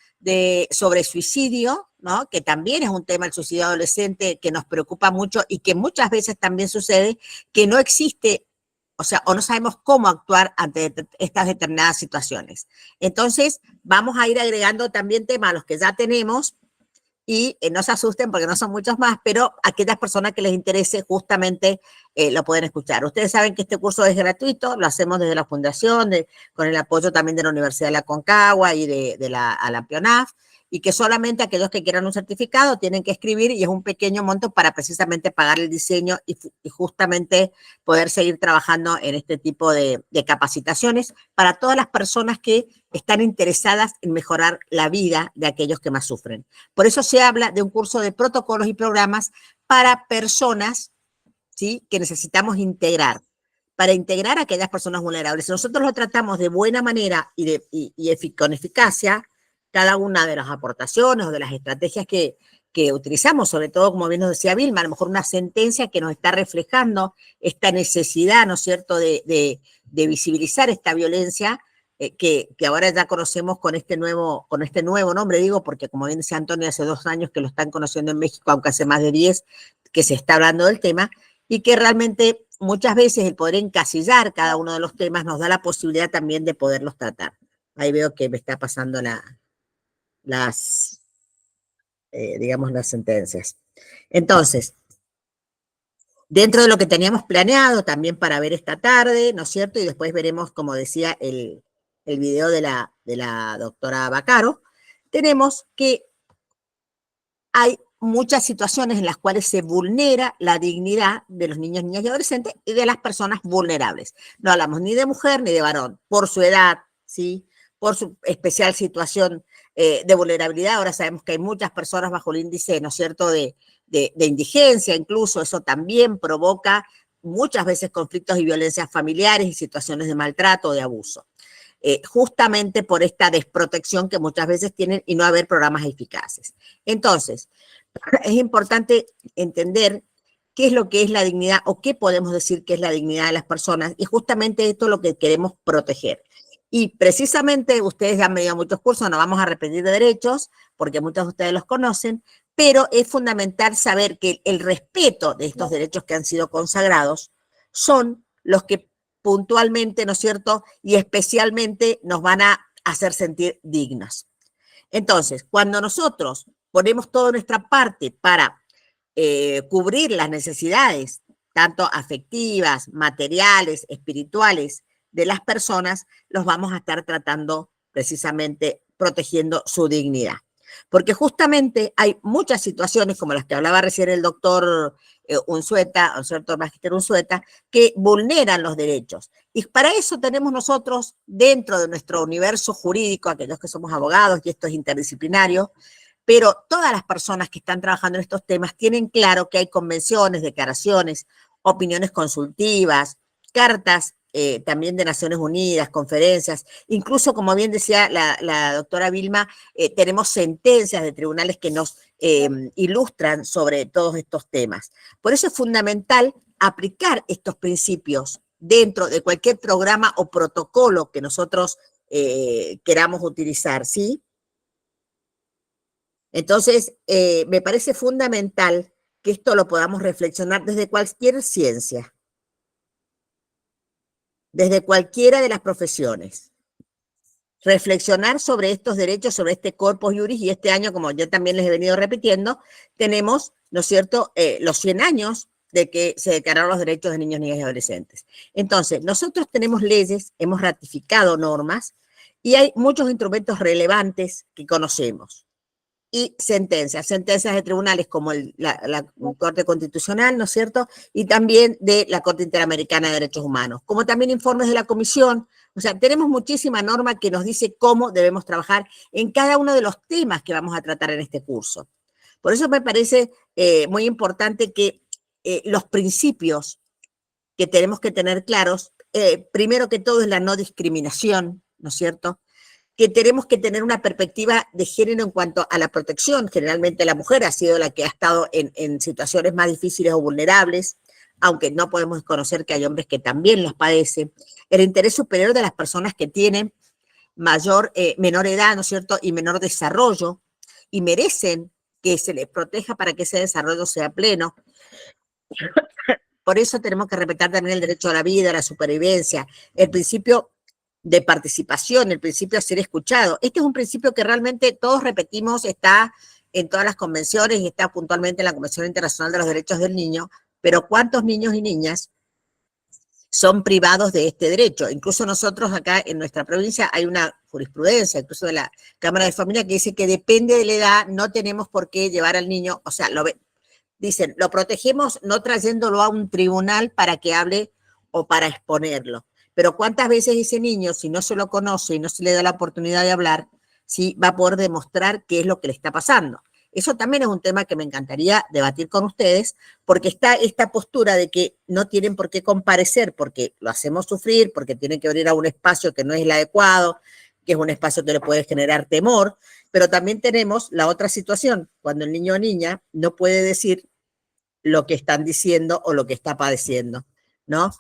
sobre suicidio, ¿no? Que también es un tema, el suicidio adolescente, que nos preocupa mucho y que muchas veces también sucede que no existe, o sea, o no sabemos cómo actuar ante estas determinadas situaciones. Entonces, vamos a ir agregando también temas a los que ya tenemos, y no se asusten porque no son muchos más, pero aquellas personas que les interese justamente lo pueden escuchar. Ustedes saben que este curso es gratuito, lo hacemos desde la Fundación, con el apoyo también de la Universidad de la Concagua y de la Alampionaf, y que solamente aquellos que quieran un certificado tienen que escribir y es un pequeño monto para precisamente pagar el diseño y justamente poder seguir trabajando en este tipo de capacitaciones para todas las personas que están interesadas en mejorar la vida de aquellos que más sufren. Por eso se habla de un curso de protocolos y programas para personas, ¿sí?, que necesitamos integrar, para integrar a aquellas personas vulnerables. Si nosotros lo tratamos de buena manera con eficacia, cada una de las aportaciones o de las estrategias que utilizamos, sobre todo, como bien nos decía Vilma, a lo mejor una sentencia que nos está reflejando esta necesidad, ¿no es cierto?, de visibilizar esta violencia que ahora ya conocemos con este nuevo nombre, digo, porque como bien decía Antonio, hace 2 años que lo están conociendo en México, aunque hace más de 10 que se está hablando del tema, y que realmente muchas veces el poder encasillar cada uno de los temas nos da la posibilidad también de poderlos tratar. Ahí veo que me está pasando digamos, las sentencias. Entonces, dentro de lo que teníamos planeado también para ver esta tarde, ¿no es cierto? Y después veremos, como decía, el video de la doctora Baccaro, tenemos que hay muchas situaciones en las cuales se vulnera la dignidad de los niños, niñas y adolescentes y de las personas vulnerables. No hablamos ni de mujer ni de varón, por su edad, ¿sí?, por su especial situación de vulnerabilidad. Ahora sabemos que hay muchas personas bajo el índice, ¿no es cierto?, de indigencia, incluso eso también provoca muchas veces conflictos y violencias familiares y situaciones de maltrato o de abuso. Justamente por esta desprotección que muchas veces tienen y no haber programas eficaces. Entonces, es importante entender qué es lo que es la dignidad o qué podemos decir que es la dignidad de las personas, y justamente esto es lo que queremos proteger. Y precisamente ustedes ya han venido a muchos cursos, no vamos a repetir de derechos, porque muchos de ustedes los conocen, pero es fundamental saber que el respeto de estos derechos que han sido consagrados son los que puntualmente, ¿no es cierto?, y especialmente nos van a hacer sentir dignos. Entonces, cuando nosotros ponemos toda nuestra parte para cubrir las necesidades, tanto afectivas, materiales, espirituales, de las personas, los vamos a estar tratando precisamente protegiendo su dignidad. Porque justamente hay muchas situaciones, como las que hablaba recién el doctor Unzueta, ¿no es cierto?, Magister Unzueta, que vulneran los derechos. Y para eso tenemos nosotros, dentro de nuestro universo jurídico, aquellos que somos abogados, y esto es interdisciplinario, pero todas las personas que están trabajando en estos temas tienen claro que hay convenciones, declaraciones, opiniones consultivas, cartas también de Naciones Unidas, conferencias, incluso, como bien decía la doctora Vilma, tenemos sentencias de tribunales que nos ilustran sobre todos estos temas. Por eso es fundamental aplicar estos principios dentro de cualquier programa o protocolo que nosotros queramos utilizar, ¿sí? Entonces, me parece fundamental que esto lo podamos reflexionar desde cualquier ciencia, desde cualquiera de las profesiones. Reflexionar sobre estos derechos, sobre este corpus iuris, y este año, como yo también les he venido repitiendo, tenemos, ¿no es cierto?, los 100 años de que se declararon los derechos de niños, niñas y adolescentes. Entonces, nosotros tenemos leyes, hemos ratificado normas, y hay muchos instrumentos relevantes que conocemos. Y sentencias de tribunales como la Corte Constitucional, ¿no es cierto?, y también de la Corte Interamericana de Derechos Humanos, como también informes de la Comisión. O sea, tenemos muchísima norma que nos dice cómo debemos trabajar en cada uno de los temas que vamos a tratar en este curso. Por eso me parece muy importante que los principios que tenemos que tener claros, primero que todo es la no discriminación, ¿no es cierto?, que tenemos que tener una perspectiva de género en cuanto a la protección. Generalmente la mujer ha sido la que ha estado en situaciones más difíciles o vulnerables, aunque no podemos desconocer que hay hombres que también los padecen. El interés superior de las personas que tienen menor edad, ¿no es cierto?, y menor desarrollo, y merecen que se les proteja para que ese desarrollo sea pleno. Por eso tenemos que respetar también el derecho a la vida, a la supervivencia, el principio de participación, el principio de ser escuchado. Este es un principio que realmente todos repetimos, está en todas las convenciones y está puntualmente en la Convención Internacional de los Derechos del Niño, pero ¿cuántos niños y niñas son privados de este derecho? Incluso nosotros acá en nuestra provincia hay una jurisprudencia, incluso de la Cámara de Familia, que dice que depende de la edad, no tenemos por qué llevar al niño, o sea, dicen, lo protegemos no trayéndolo a un tribunal para que hable o para exponerlo. Pero ¿cuántas veces ese niño, si no se lo conoce y no se le da la oportunidad de hablar, sí va a poder demostrar qué es lo que le está pasando? Eso también es un tema que me encantaría debatir con ustedes, porque está esta postura de que no tienen por qué comparecer, porque lo hacemos sufrir, porque tienen que venir a un espacio que no es el adecuado, que es un espacio que le puede generar temor, pero también tenemos la otra situación, cuando el niño o niña no puede decir lo que están diciendo o lo que está padeciendo, ¿no?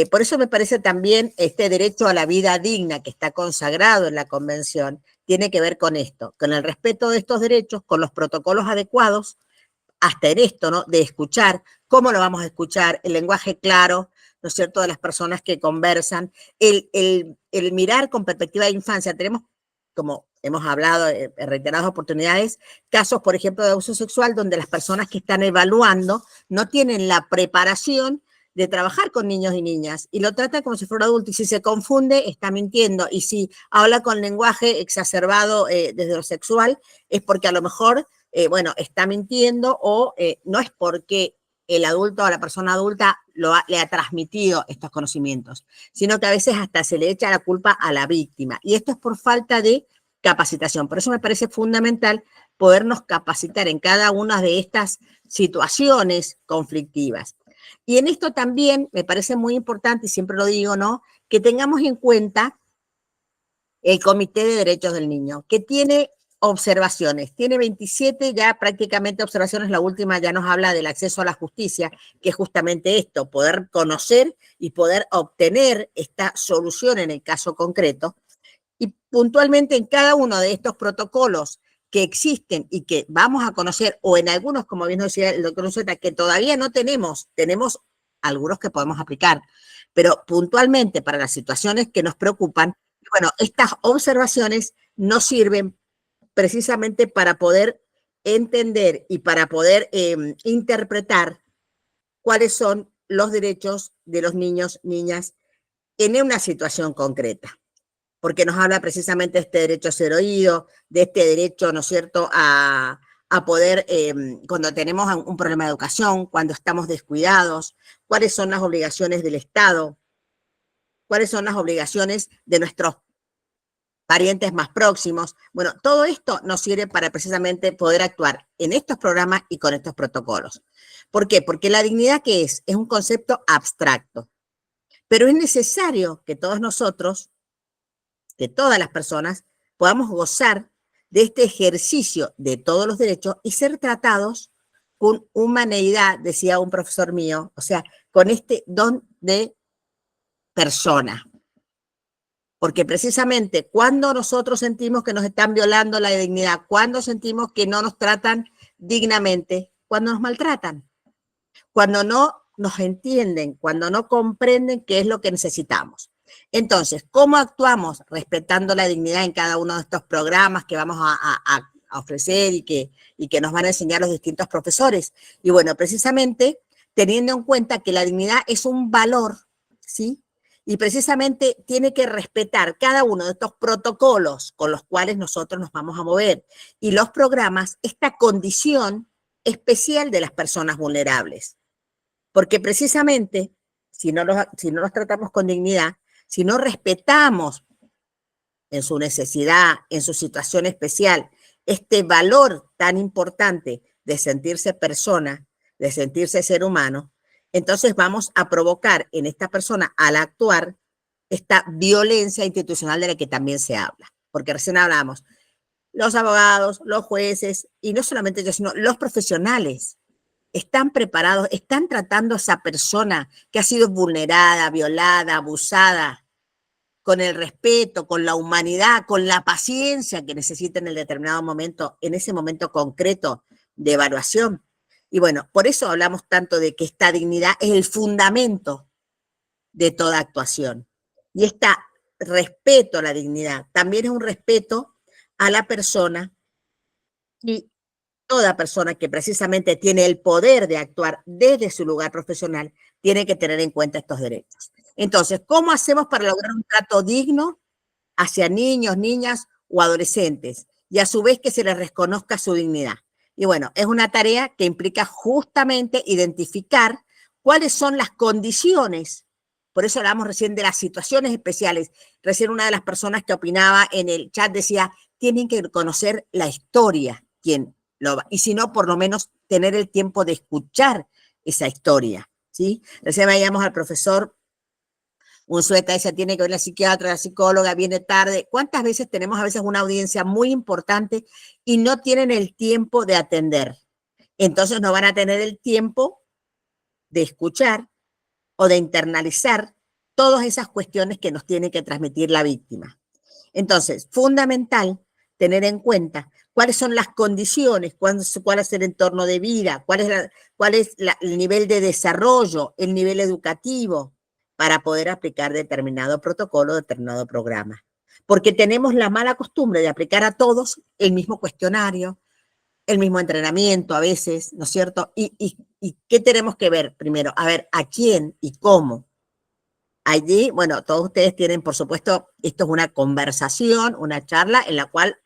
Por eso me parece también este derecho a la vida digna que está consagrado en la Convención, tiene que ver con esto, con el respeto de estos derechos, con los protocolos adecuados, hasta en esto, ¿no? De escuchar, cómo lo vamos a escuchar, el lenguaje claro, ¿no es cierto?, de las personas que conversan, el mirar con perspectiva de infancia. Tenemos, como hemos hablado en reiteradas oportunidades, casos, por ejemplo, de abuso sexual, donde las personas que están evaluando no tienen la preparación de trabajar con niños y niñas, y lo trata como si fuera un adulto, y si se confunde, está mintiendo, y si habla con lenguaje exacerbado desde lo sexual, es porque a lo mejor, bueno, está mintiendo, o no es porque el adulto o la persona adulta le ha transmitido estos conocimientos, sino que a veces hasta se le echa la culpa a la víctima, y esto es por falta de capacitación. Por eso me parece fundamental podernos capacitar en cada una de estas situaciones conflictivas. Y en esto también me parece muy importante, y siempre lo digo, ¿no?, que tengamos en cuenta el Comité de Derechos del Niño, que tiene observaciones, tiene 27 ya prácticamente observaciones, la última ya nos habla del acceso a la justicia, que es justamente esto, poder conocer y poder obtener esta solución en el caso concreto, y puntualmente en cada uno de estos protocolos que existen y que vamos a conocer, o en algunos, como bien decía el doctor Unceta, que todavía no tenemos algunos que podemos aplicar, pero puntualmente para las situaciones que nos preocupan, bueno, estas observaciones nos sirven precisamente para poder entender y para poder interpretar cuáles son los derechos de los niños, niñas, en una situación concreta, porque nos habla precisamente de este derecho a ser oído, de este derecho, ¿no es cierto?, a poder, cuando tenemos un problema de educación, cuando estamos descuidados, cuáles son las obligaciones del Estado, cuáles son las obligaciones de nuestros parientes más próximos. Bueno, todo esto nos sirve para precisamente poder actuar en estos programas y con estos protocolos. ¿Por qué? Porque la dignidad, ¿qué es? Es un concepto abstracto, pero es necesario que todos nosotros, que todas las personas, podamos gozar de este ejercicio de todos los derechos y ser tratados con humanidad, decía un profesor mío, o sea, con este don de persona. Porque precisamente cuando nosotros sentimos que nos están violando la dignidad, cuando sentimos que no nos tratan dignamente, cuando nos maltratan, cuando no nos entienden, cuando no comprenden qué es lo que necesitamos. Entonces, ¿cómo actuamos respetando la dignidad en cada uno de estos programas que vamos a ofrecer y que nos van a enseñar los distintos profesores? Y bueno, precisamente teniendo en cuenta que la dignidad es un valor, ¿sí?, y precisamente tiene que respetar cada uno de estos protocolos con los cuales nosotros nos vamos a mover, y los programas, esta condición especial de las personas vulnerables. Porque precisamente, si no los tratamos con dignidad, si no respetamos en su necesidad, en su situación especial, este valor tan importante de sentirse persona, de sentirse ser humano, entonces vamos a provocar en esta persona, al actuar, esta violencia institucional de la que también se habla. Porque recién hablamos, los abogados, los jueces, y no solamente ellos, sino los profesionales, están preparados, están tratando a esa persona que ha sido vulnerada, violada, abusada, con el respeto, con la humanidad, con la paciencia que necesita en el determinado momento, en ese momento concreto de evaluación. Y bueno, por eso hablamos tanto de que esta dignidad es el fundamento de toda actuación. Y este respeto a la dignidad también es un respeto a la persona y toda persona que precisamente tiene el poder de actuar desde su lugar profesional tiene que tener en cuenta estos derechos. Entonces, ¿cómo hacemos para lograr un trato digno hacia niños, niñas o adolescentes y a su vez que se les reconozca su dignidad? Y bueno, es una tarea que implica justamente identificar cuáles son las condiciones. Por eso hablamos recién de las situaciones especiales. Recién una de las personas que opinaba en el chat decía, tienen que conocer la historia, y si no, por lo menos tener el tiempo de escuchar esa historia, ¿sí? Recién veíamos al profesor Unzueta, ella tiene que ver la psiquiatra, la psicóloga, viene tarde. ¿Cuántas veces tenemos a veces una audiencia muy importante y no tienen el tiempo de atender? Entonces no van a tener el tiempo de escuchar o de internalizar todas esas cuestiones que nos tiene que transmitir la víctima. Entonces, fundamental tener en cuenta cuáles son las condiciones, cuál es el entorno de vida, cuál es el nivel de desarrollo, el nivel educativo, para poder aplicar determinado protocolo, determinado programa. Porque tenemos la mala costumbre de aplicar a todos el mismo cuestionario, el mismo entrenamiento a veces, ¿no es cierto? ¿Y qué tenemos que ver primero? A ver, ¿a quién y cómo? Allí, bueno, todos ustedes tienen, por supuesto, esto es una conversación, una charla en la cual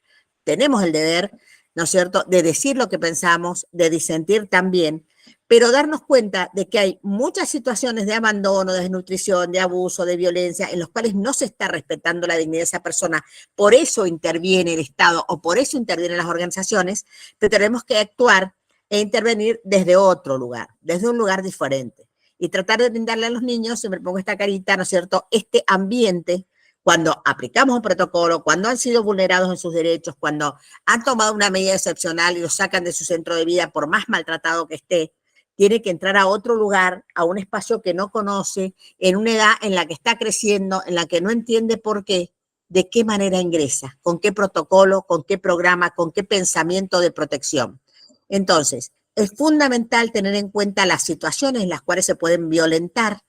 tenemos el deber, ¿no es cierto?, de decir lo que pensamos, de disentir también, pero darnos cuenta de que hay muchas situaciones de abandono, de desnutrición, de abuso, de violencia, en los cuales no se está respetando la dignidad de esa persona. Por eso interviene el Estado o por eso intervienen las organizaciones, pero tenemos que actuar e intervenir desde otro lugar, desde un lugar diferente. Y tratar de brindarle a los niños, siempre pongo esta carita, ¿no es cierto?, este ambiente cuando aplicamos un protocolo, cuando han sido vulnerados en sus derechos, cuando han tomado una medida excepcional y los sacan de su centro de vida por más maltratado que esté, tiene que entrar a otro lugar, a un espacio que no conoce, en una edad en la que está creciendo, en la que no entiende por qué, de qué manera ingresa, con qué protocolo, con qué programa, con qué pensamiento de protección. Entonces, es fundamental tener en cuenta las situaciones en las cuales se pueden violentar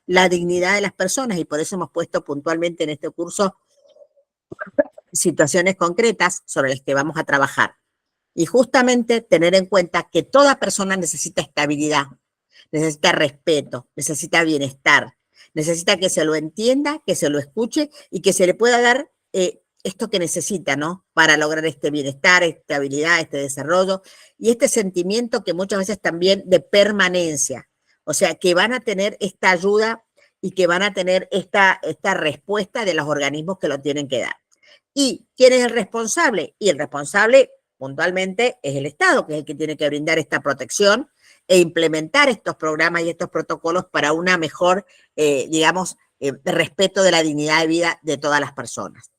la dignidad de las personas y por eso hemos puesto puntualmente en este curso situaciones concretas sobre las que vamos a trabajar. Y justamente tener en cuenta que toda persona necesita estabilidad, necesita respeto, necesita bienestar, necesita que se lo entienda, que se lo escuche y que se le pueda dar esto que necesita, ¿no? Para lograr este bienestar, estabilidad, este desarrollo y este sentimiento que muchas veces también de permanencia. O sea, que van a tener esta ayuda y que van a tener esta respuesta de los organismos que lo tienen que dar. ¿Y quién es el responsable? Y el responsable, puntualmente, es el Estado, que es el que tiene que brindar esta protección e implementar estos programas y estos protocolos para una mejor, respeto de la dignidad de vida de todas las personas.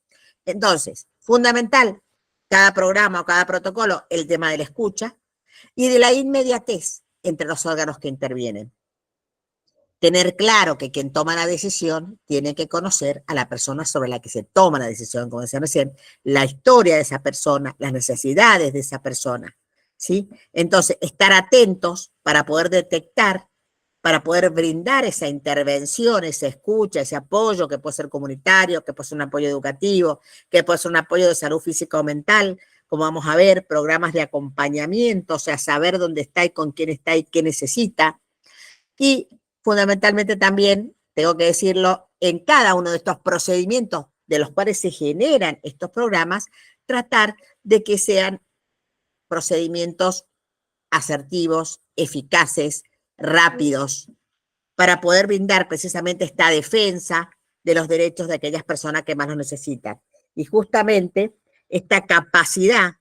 Entonces, fundamental, cada programa o cada protocolo, el tema de la escucha y de la inmediatez entre los órganos que intervienen. Tener claro que quien toma la decisión tiene que conocer a la persona sobre la que se toma la decisión, como decía recién, la historia de esa persona, las necesidades de esa persona, ¿sí? Entonces, estar atentos para poder detectar, para poder brindar esa intervención, esa escucha, ese apoyo que puede ser comunitario, que puede ser un apoyo educativo, que puede ser un apoyo de salud física o mental, como vamos a ver, programas de acompañamiento, o sea, saber dónde está y con quién está y qué necesita. Y fundamentalmente también, tengo que decirlo, en cada uno de estos procedimientos de los cuales se generan estos programas, tratar de que sean procedimientos asertivos, eficaces, rápidos, para poder brindar precisamente esta defensa de los derechos de aquellas personas que más lo necesitan. Y justamente esta capacidad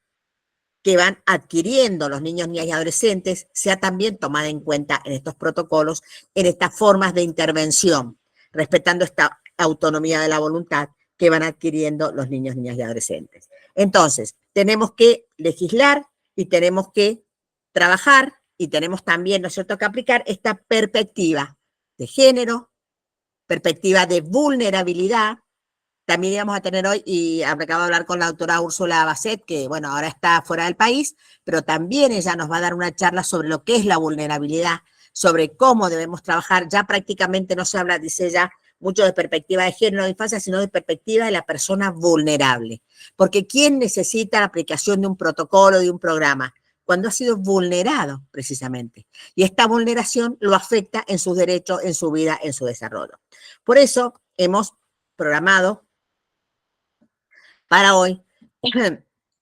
que van adquiriendo los niños, niñas y adolescentes sea también tomada en cuenta en estos protocolos, en estas formas de intervención, respetando esta autonomía de la voluntad que van adquiriendo los niños, niñas y adolescentes. Entonces, tenemos que legislar y tenemos que trabajar y tenemos también, ¿no es cierto?, que aplicar esta perspectiva de género, perspectiva de vulnerabilidad. También íbamos a tener hoy, y acabo de hablar con la doctora Úrsula Basset, que bueno, ahora está fuera del país, pero también ella nos va a dar una charla sobre lo que es la vulnerabilidad, sobre cómo debemos trabajar. Ya prácticamente no se habla, dice ella, mucho de perspectiva de género de infancia, sino de perspectiva de la persona vulnerable. Porque ¿quién necesita la aplicación de un protocolo, de un programa? cuando ha sido vulnerado precisamente. Y esta vulneración lo afecta en sus derechos, en su vida, en su desarrollo. Por eso hemos programado para hoy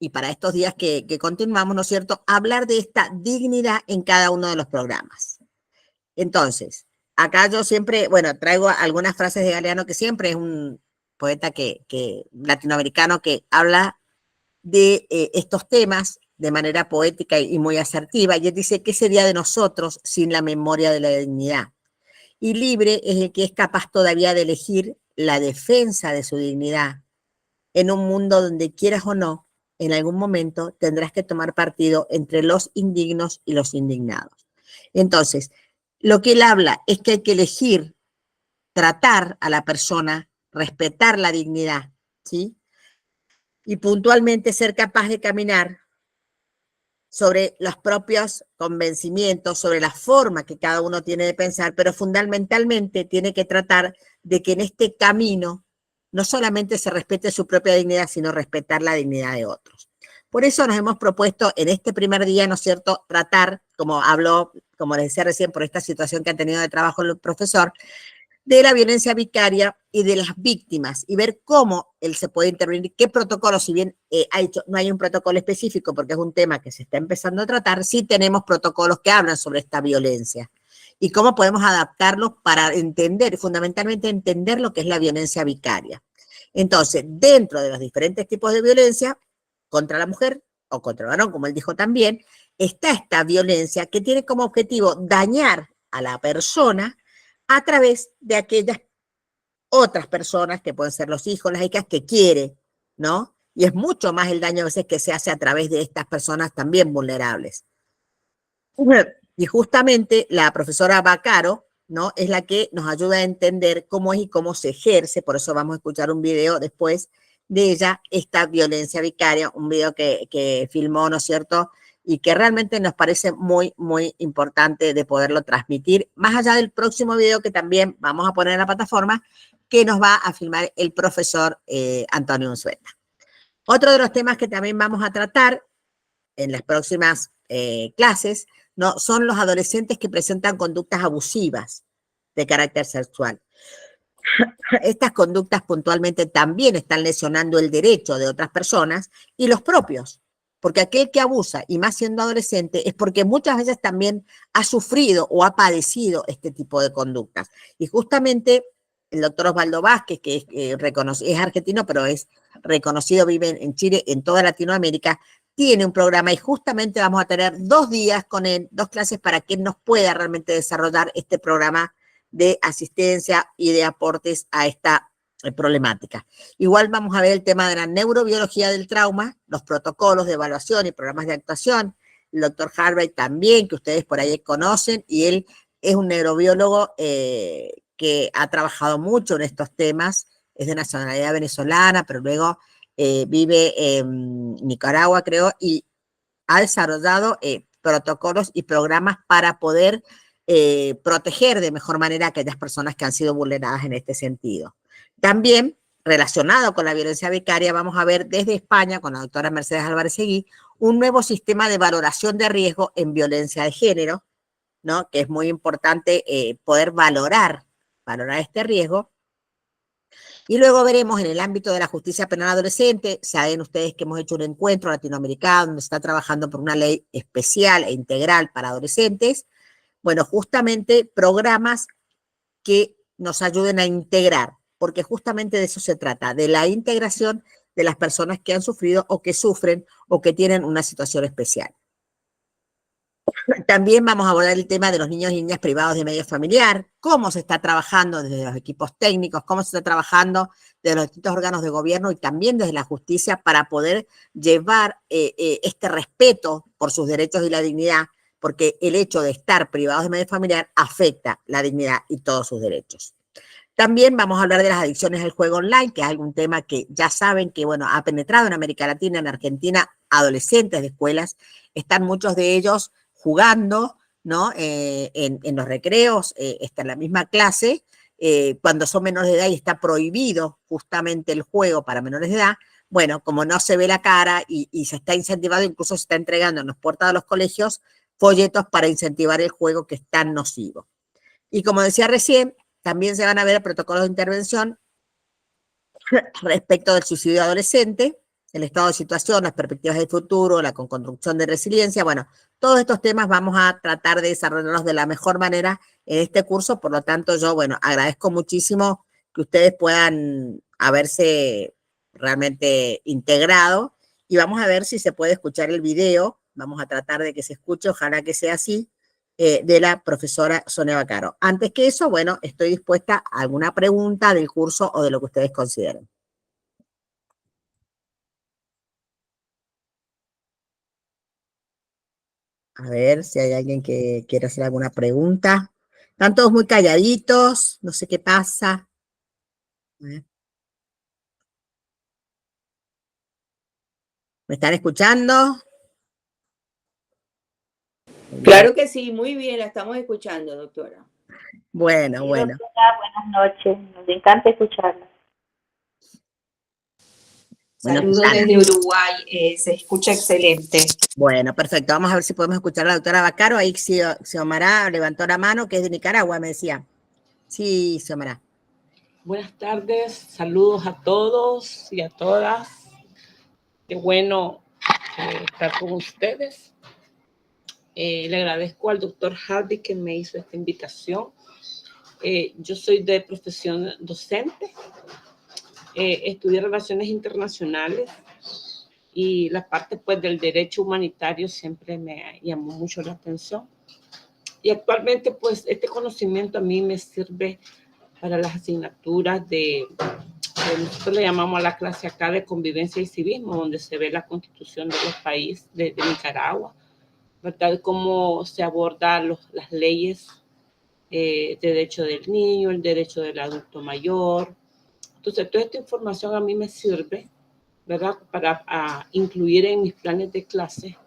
y para estos días que continuamos, ¿no es cierto?, hablar de esta dignidad en cada uno de los programas. Entonces, acá yo siempre, bueno, traigo algunas frases de Galeano, que siempre es un poeta latinoamericano que habla de estos temas de manera poética y muy asertiva, y él dice, ¿qué sería de nosotros sin la memoria de la dignidad? Y libre es el que es capaz todavía de elegir la defensa de su dignidad en un mundo donde, quieras o no, en algún momento tendrás que tomar partido entre los indignos y los indignados. Entonces, lo que él habla es que hay que elegir tratar a la persona, respetar la dignidad, ¿sí? Y puntualmente ser capaz de caminar sobre los propios convencimientos, sobre la forma que cada uno tiene de pensar, pero fundamentalmente tiene que tratar de que en este camino no solamente se respete su propia dignidad, sino respetar la dignidad de otros. Por eso nos hemos propuesto en este primer día, ¿no es cierto?, tratar, como habló, como les decía recién, por esta situación que ha tenido de trabajo el profesor, de la violencia vicaria y de las víctimas, y ver cómo él se puede intervenir, qué protocolo, si bien no hay un protocolo específico porque es un tema que se está empezando a tratar, sí tenemos protocolos que hablan sobre esta violencia y cómo podemos adaptarlos para entender, fundamentalmente entender lo que es la violencia vicaria. Entonces, dentro de los diferentes tipos de violencia contra la mujer o contra el varón, como él dijo también, está esta violencia que tiene como objetivo dañar a la persona a través de aquellas otras personas, que pueden ser los hijos, las hijas, que quiere, ¿no? Y es mucho más el daño a veces que se hace a través de estas personas también vulnerables. Y justamente la profesora Baccaro, ¿no?, es la que nos ayuda a entender cómo es y cómo se ejerce, por eso vamos a escuchar un video después de ella, esta violencia vicaria, un video que filmó, ¿no es cierto?, y que realmente nos parece muy, muy importante de poderlo transmitir, más allá del próximo video que también vamos a poner en la plataforma, que nos va a filmar el profesor Antonio Unzueta. Otro de los temas que también vamos a tratar en las próximas clases, ¿no?, son los adolescentes que presentan conductas abusivas de carácter sexual. Estas conductas puntualmente también están lesionando el derecho de otras personas y los propios, porque aquel que abusa, y más siendo adolescente, es porque muchas veces también ha sufrido o ha padecido este tipo de conductas. Y justamente el doctor Osvaldo Vázquez, que es argentino, pero es reconocido, vive en Chile, en toda Latinoamérica, tiene un programa y justamente vamos a tener 2 días con él, 2 clases para que él nos pueda realmente desarrollar este programa de asistencia y de aportes a esta problemática. Igual vamos a ver el tema de la neurobiología del trauma, los protocolos de evaluación y programas de actuación. El doctor Harvey también, que ustedes por ahí conocen, y él es un neurobiólogo que ha trabajado mucho en estos temas, es de nacionalidad venezolana, pero luego vive en Nicaragua, creo, y ha desarrollado protocolos y programas para poder proteger de mejor manera a aquellas personas que han sido vulneradas en este sentido. También, relacionado con la violencia vicaria, vamos a ver desde España, con la doctora Mercedes Álvarez Seguí, un nuevo sistema de valoración de riesgo en violencia de género, ¿no?, que es muy importante poder valorar este riesgo. Y luego veremos en el ámbito de la justicia penal adolescente, saben ustedes que hemos hecho un encuentro latinoamericano donde se está trabajando por una ley especial e integral para adolescentes. Bueno, justamente programas que nos ayuden a integrar, porque justamente de eso se trata, de la integración de las personas que han sufrido o que sufren o que tienen una situación especial. También vamos a abordar el tema de los niños y niñas privados de medio familiar, cómo se está trabajando desde los equipos técnicos, cómo se está trabajando desde los distintos órganos de gobierno y también desde la justicia para poder llevar este respeto por sus derechos y la dignidad, porque el hecho de estar privados de medio familiar afecta la dignidad y todos sus derechos. También vamos a hablar de las adicciones al juego online, que es un tema que ya saben que, bueno, ha penetrado en América Latina, en Argentina, adolescentes de escuelas, están muchos de ellos jugando, ¿no?, en los recreos, está en la misma clase, cuando son menores de edad y está prohibido justamente el juego para menores de edad, bueno, como no se ve la cara y se está incentivando, incluso se está entregando en las puertas de los colegios folletos para incentivar el juego que es tan nocivo. Y como decía recién, también se van a ver protocolos de intervención respecto del suicidio adolescente, el estado de situación, las perspectivas del futuro, la construcción de resiliencia. Bueno, todos estos temas vamos a tratar de desarrollarlos de la mejor manera en este curso. Por lo tanto, yo, bueno, agradezco muchísimo que ustedes puedan haberse realmente integrado y vamos a ver si se puede escuchar el video. Vamos a tratar de que se escuche, ojalá que sea así, de la profesora Sonia Vaccaro. Antes que eso, bueno, estoy dispuesta a alguna pregunta del curso o de lo que ustedes consideren. A ver si hay alguien que quiera hacer alguna pregunta. Están todos muy calladitos, no sé qué pasa. ¿Me están escuchando? Claro que sí, muy bien, la estamos escuchando, doctora. Bueno, Sí, bueno. doctora, buenas noches. Nos encanta escucharla. Bueno, Saludos Susana. desde Uruguay, se escucha excelente. Bueno, perfecto. Vamos a ver si podemos escuchar a la doctora Vaccaro. Ahí Xiomara levantó la mano, que es de Nicaragua, me decía. Sí, Xiomara. Buenas tardes, saludos a todos y a todas. Qué bueno estar con ustedes. Le agradezco al doctor Hardy que me hizo esta invitación. Yo soy de profesión docente, estudié Relaciones Internacionales y la parte pues del derecho humanitario siempre me llamó mucho la atención. Y actualmente pues este conocimiento a mí me sirve para las asignaturas nosotros le llamamos a la clase acá de convivencia y civismo, donde se ve la constitución de los países de Nicaragua, ¿verdad? Cómo se abordan las leyes de derecho del niño, el derecho del adulto mayor. Entonces, toda esta información a mí me sirve, ¿verdad? Para incluir en mis planes de clase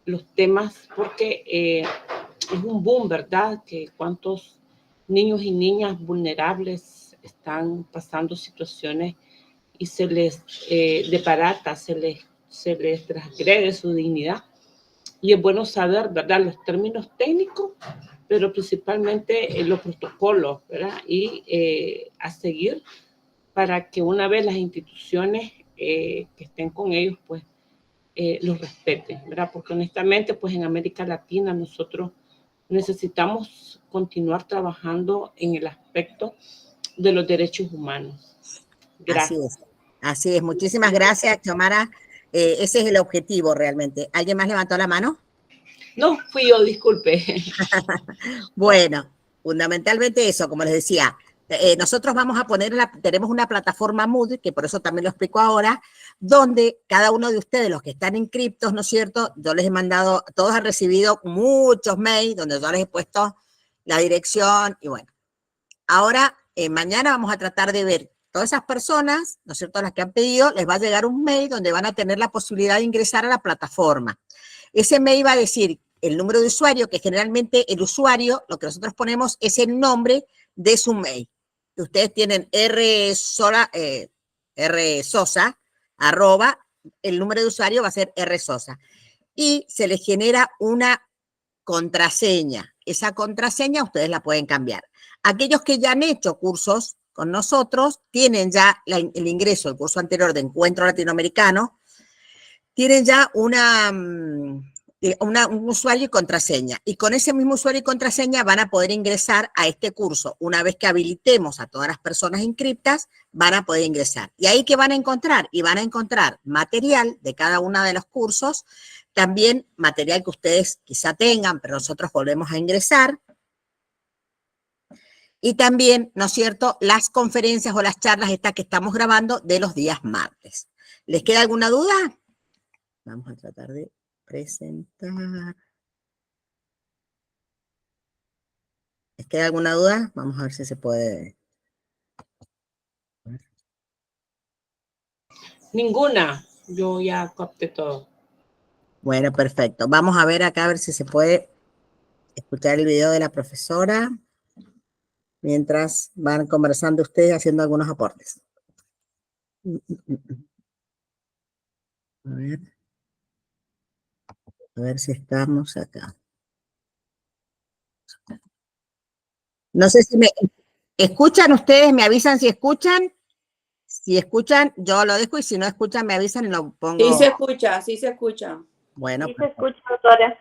los temas, porque es un boom, ¿verdad? Que cuántos niños y niñas vulnerables están pasando situaciones y se les desbarata, se les transgrede su dignidad. Y es bueno saber, ¿verdad?, los términos técnicos, pero principalmente los protocolos, ¿verdad? Y a seguir para que una vez las instituciones que estén con ellos, pues, los respeten, ¿verdad? Porque honestamente, pues en América Latina nosotros necesitamos continuar trabajando en el aspecto de los derechos humanos. Gracias. Así es. Así es. Muchísimas gracias, Xiomara. Ese es el objetivo realmente. ¿Alguien más levantó la mano? No, fui yo, disculpe. Bueno, fundamentalmente eso, como les decía, nosotros vamos a poner, tenemos una plataforma Moodle, que por eso también lo explico ahora, donde cada uno de ustedes, los que están inscriptos, ¿no es cierto? Yo les he mandado, todos han recibido muchos mails donde yo les he puesto la dirección y bueno. Ahora, mañana vamos a tratar de ver todas esas personas, ¿no es cierto?, las que han pedido, les va a llegar un mail donde van a tener la posibilidad de ingresar a la plataforma. Ese mail va a decir el número de usuario, que generalmente el usuario, lo que nosotros ponemos es el nombre de su mail. Ustedes tienen rsosa, arroba, el número de usuario va a ser rsosa. Y se les genera una contraseña. Esa contraseña ustedes la pueden cambiar. Aquellos que ya han hecho cursos con nosotros, tienen ya el ingreso, el curso anterior de Encuentro Latinoamericano, tienen ya un usuario y contraseña. Y con ese mismo usuario y contraseña van a poder ingresar a este curso. Una vez que habilitemos a todas las personas inscriptas, van a poder ingresar. ¿Y ahí qué van a encontrar? Y van a encontrar material de cada uno de los cursos, también material que ustedes quizá tengan, pero nosotros volvemos a ingresar. Y también, ¿no es cierto?, las conferencias o las charlas estas que estamos grabando de los días martes. ¿Les queda alguna duda? Vamos a tratar de presentar. ¿Les queda alguna duda? Vamos a ver si se puede. Ninguna. Yo ya capté todo. Bueno, perfecto. Vamos a ver acá a ver si se puede escuchar el video de la profesora mientras van conversando ustedes haciendo algunos aportes. A ver si estamos acá. No sé si me escuchan ustedes, me avisan si escuchan. Si escuchan, yo lo dejo y si no escuchan, me avisan y lo pongo. Sí se escucha, sí se escucha. Bueno, Sí se escucha, doctora.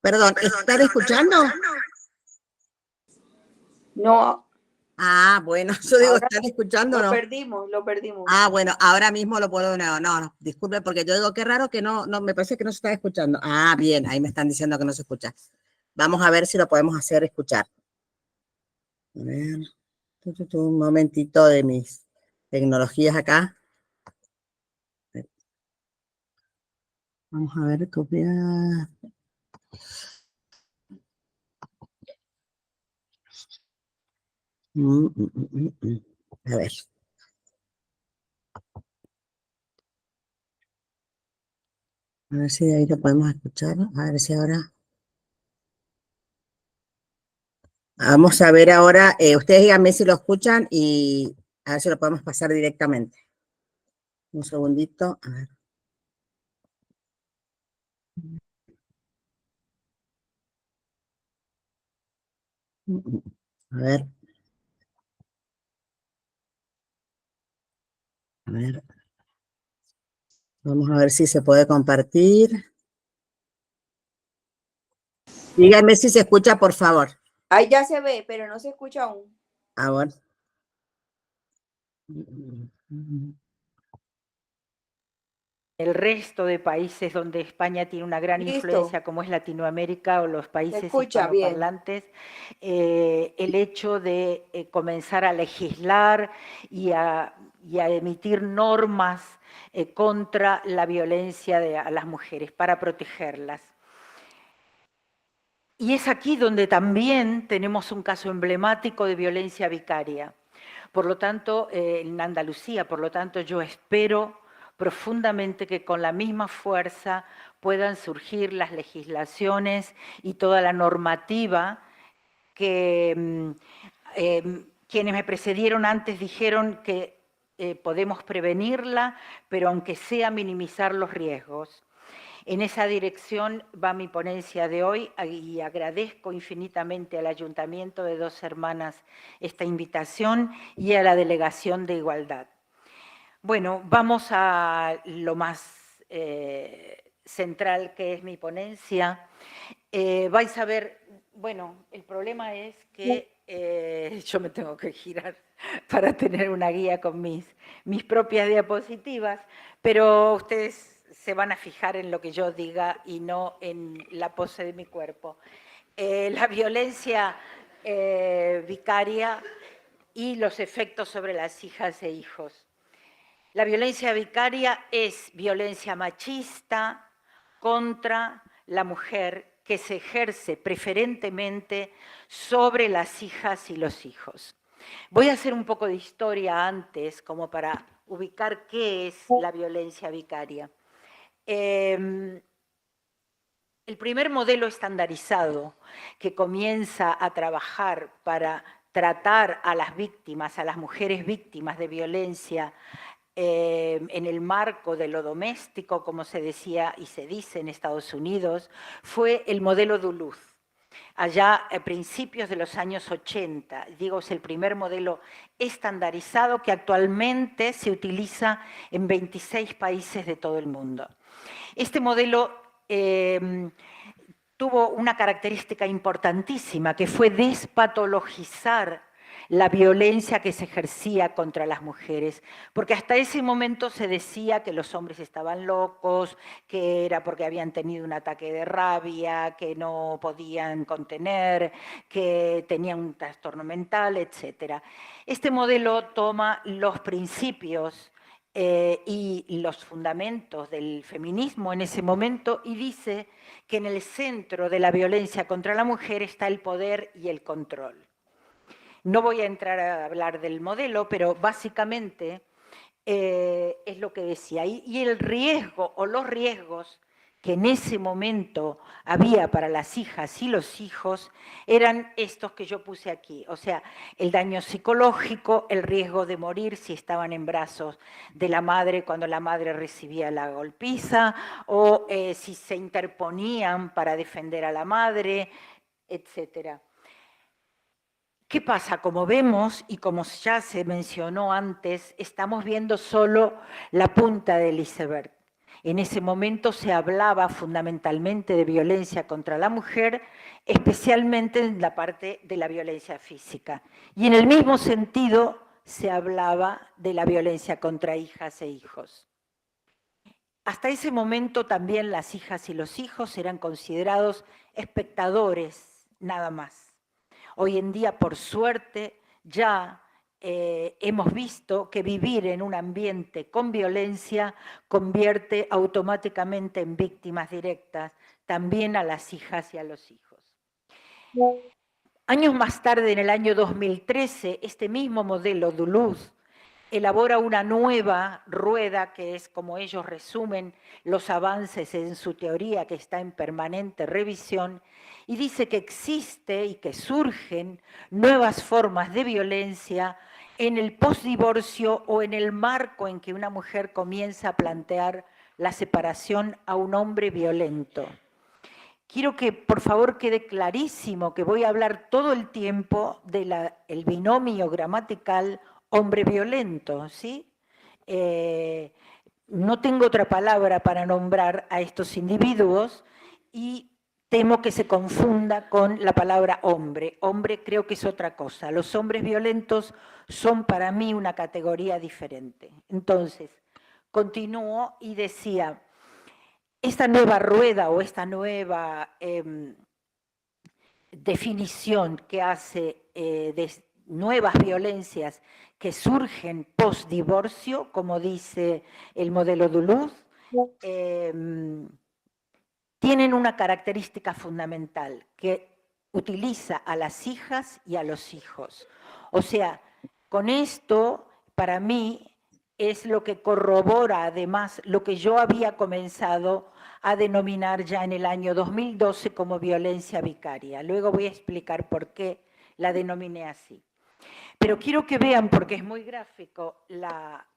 perdón, ¿están escuchando? No, Ah, bueno, yo digo, ahora ¿están escuchando o lo no? perdimos, lo perdimos. Ah, bueno, ahora mismo lo puedo, no, no, disculpe, porque yo digo, qué raro que no, me parece que no se está escuchando. Ah, bien, ahí me están diciendo que no se escucha. Vamos a ver si lo podemos hacer escuchar. A ver, un momentito de mis tecnologías acá. Vamos a ver, copiar. A ver. A ver si de ahí lo podemos escuchar. A ver si ahora. Vamos a ver ahora. Ustedes díganme si lo escuchan y a ver si lo podemos pasar directamente. Un segundito. A ver. A ver. A ver. Vamos a ver si se puede compartir. Díganme si se escucha, por favor. Ahí ya se ve, pero no se escucha aún. A ver. El resto de países donde España tiene una gran Listo. influencia, como es Latinoamérica o los Se países escucha bien. hispanoparlantes, el hecho de comenzar a legislar y a emitir normas contra la violencia a las mujeres para protegerlas. Y es aquí donde también tenemos un caso emblemático de violencia vicaria. Por lo tanto, en Andalucía, por lo tanto, yo espero profundamente que con la misma fuerza puedan surgir las legislaciones y toda la normativa que quienes me precedieron antes dijeron que podemos prevenirla, pero aunque sea minimizar los riesgos. En esa dirección va mi ponencia de hoy y agradezco infinitamente al Ayuntamiento de Dos Hermanas esta invitación y a la Delegación de Igualdad. Bueno, vamos a lo más central que es mi ponencia. Vais a ver, bueno, el problema es que yo me tengo que girar para tener una guía con mis propias diapositivas, pero ustedes se van a fijar en lo que yo diga y no en la pose de mi cuerpo. La violencia vicaria y los efectos sobre las hijas e hijos. La violencia vicaria es violencia machista contra la mujer que se ejerce preferentemente sobre las hijas y los hijos. Voy a hacer un poco de historia antes, como para ubicar qué es la violencia vicaria. El primer modelo estandarizado que comienza a trabajar para tratar a las víctimas, a las mujeres víctimas de violencia en el marco de lo doméstico, como se decía y se dice en Estados Unidos, fue el modelo Duluth. Allá a principios de los años 80, digo, es el primer modelo estandarizado que actualmente se utiliza en 26 países de todo el mundo. Este modelo tuvo una característica importantísima, que fue despatologizar la violencia que se ejercía contra las mujeres, porque hasta ese momento se decía que los hombres estaban locos, que era porque habían tenido un ataque de rabia, que no podían contener, que tenían un trastorno mental, etc. Este modelo toma los principios y los fundamentos del feminismo en ese momento y dice que en el centro de la violencia contra la mujer está el poder y el control. No voy a entrar a hablar del modelo, pero básicamente es lo que decía. Y el riesgo o los riesgos que en ese momento había para las hijas y los hijos eran estos que yo puse aquí. O sea, el daño psicológico, el riesgo de morir si estaban en brazos de la madre cuando la madre recibía la golpiza, o si se interponían para defender a la madre, etcétera. ¿Qué pasa? Como vemos y como ya se mencionó antes, estamos viendo solo la punta del iceberg. En ese momento se hablaba fundamentalmente de violencia contra la mujer, especialmente en la parte de la violencia física. Y en el mismo sentido se hablaba de la violencia contra hijas e hijos. Hasta ese momento también las hijas y los hijos eran considerados espectadores, nada más. Hoy en día, por suerte, ya hemos visto que vivir en un ambiente con violencia convierte automáticamente en víctimas directas también a las hijas y a los hijos. Años más tarde, en el año 2013, este mismo modelo Duluth elabora una nueva rueda que es como ellos resumen los avances en su teoría, que está en permanente revisión, y dice que existe y que surgen nuevas formas de violencia en el postdivorcio o en el marco en que una mujer comienza a plantear la separación a un hombre violento. Quiero que por favor quede clarísimo que voy a hablar todo el tiempo del binomio gramatical hombre violento, ¿sí? No tengo otra palabra para nombrar a estos individuos y temo que se confunda con la palabra hombre. Hombre creo que es otra cosa. Los hombres violentos son para mí una categoría diferente. Entonces, continúo y decía, esta nueva rueda o esta nueva definición que hace de nuevas violencias que surgen post-divorcio, como dice el modelo Duluth, tienen una característica fundamental, que utiliza a las hijas y a los hijos. O sea, con esto, para mí, es lo que corrobora además lo que yo había comenzado a denominar ya en el año 2012 como violencia vicaria. Luego voy a explicar por qué la denominé así. Pero quiero que vean, porque es muy gráfico, la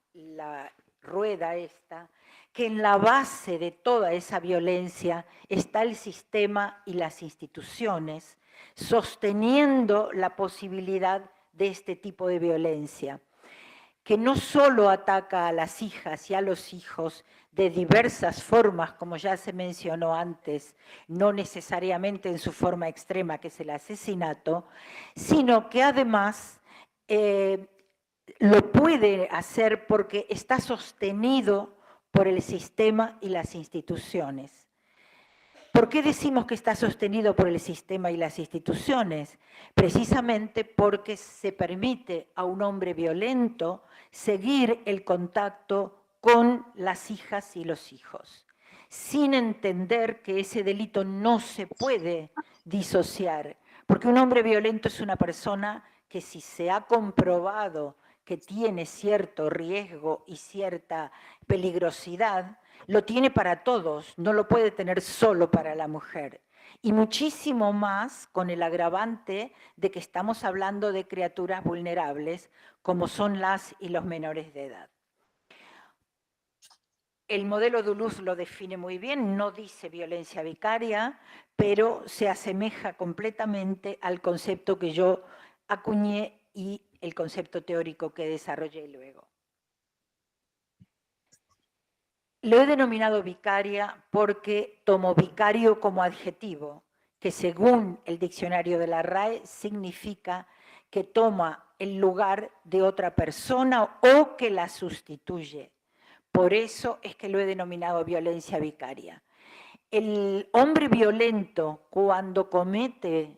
rueda esta, que en la base de toda esa violencia está el sistema y las instituciones, sosteniendo la posibilidad de este tipo de violencia, que no solo ataca a las hijas y a los hijos de diversas formas, como ya se mencionó antes, no necesariamente en su forma extrema, que es el asesinato, sino que además lo puede hacer porque está sostenido por el sistema y las instituciones. ¿Por qué decimos que está sostenido por el sistema y las instituciones? Precisamente porque se permite a un hombre violento seguir el contacto con las hijas y los hijos, sin entender que ese delito no se puede disociar, porque un hombre violento es una persona que, si se ha comprobado que tiene cierto riesgo y cierta peligrosidad, lo tiene para todos, no lo puede tener solo para la mujer. Y muchísimo más con el agravante de que estamos hablando de criaturas vulnerables, como son las y los menores de edad. El modelo Duluth lo define muy bien, no dice violencia vicaria, pero se asemeja completamente al concepto que yo acuñé y el concepto teórico que desarrollé luego. Lo he denominado vicaria porque tomo vicario como adjetivo, que según el diccionario de la RAE significa que toma el lugar de otra persona o que la sustituye. Por eso es que lo he denominado violencia vicaria. El hombre violento, cuando comete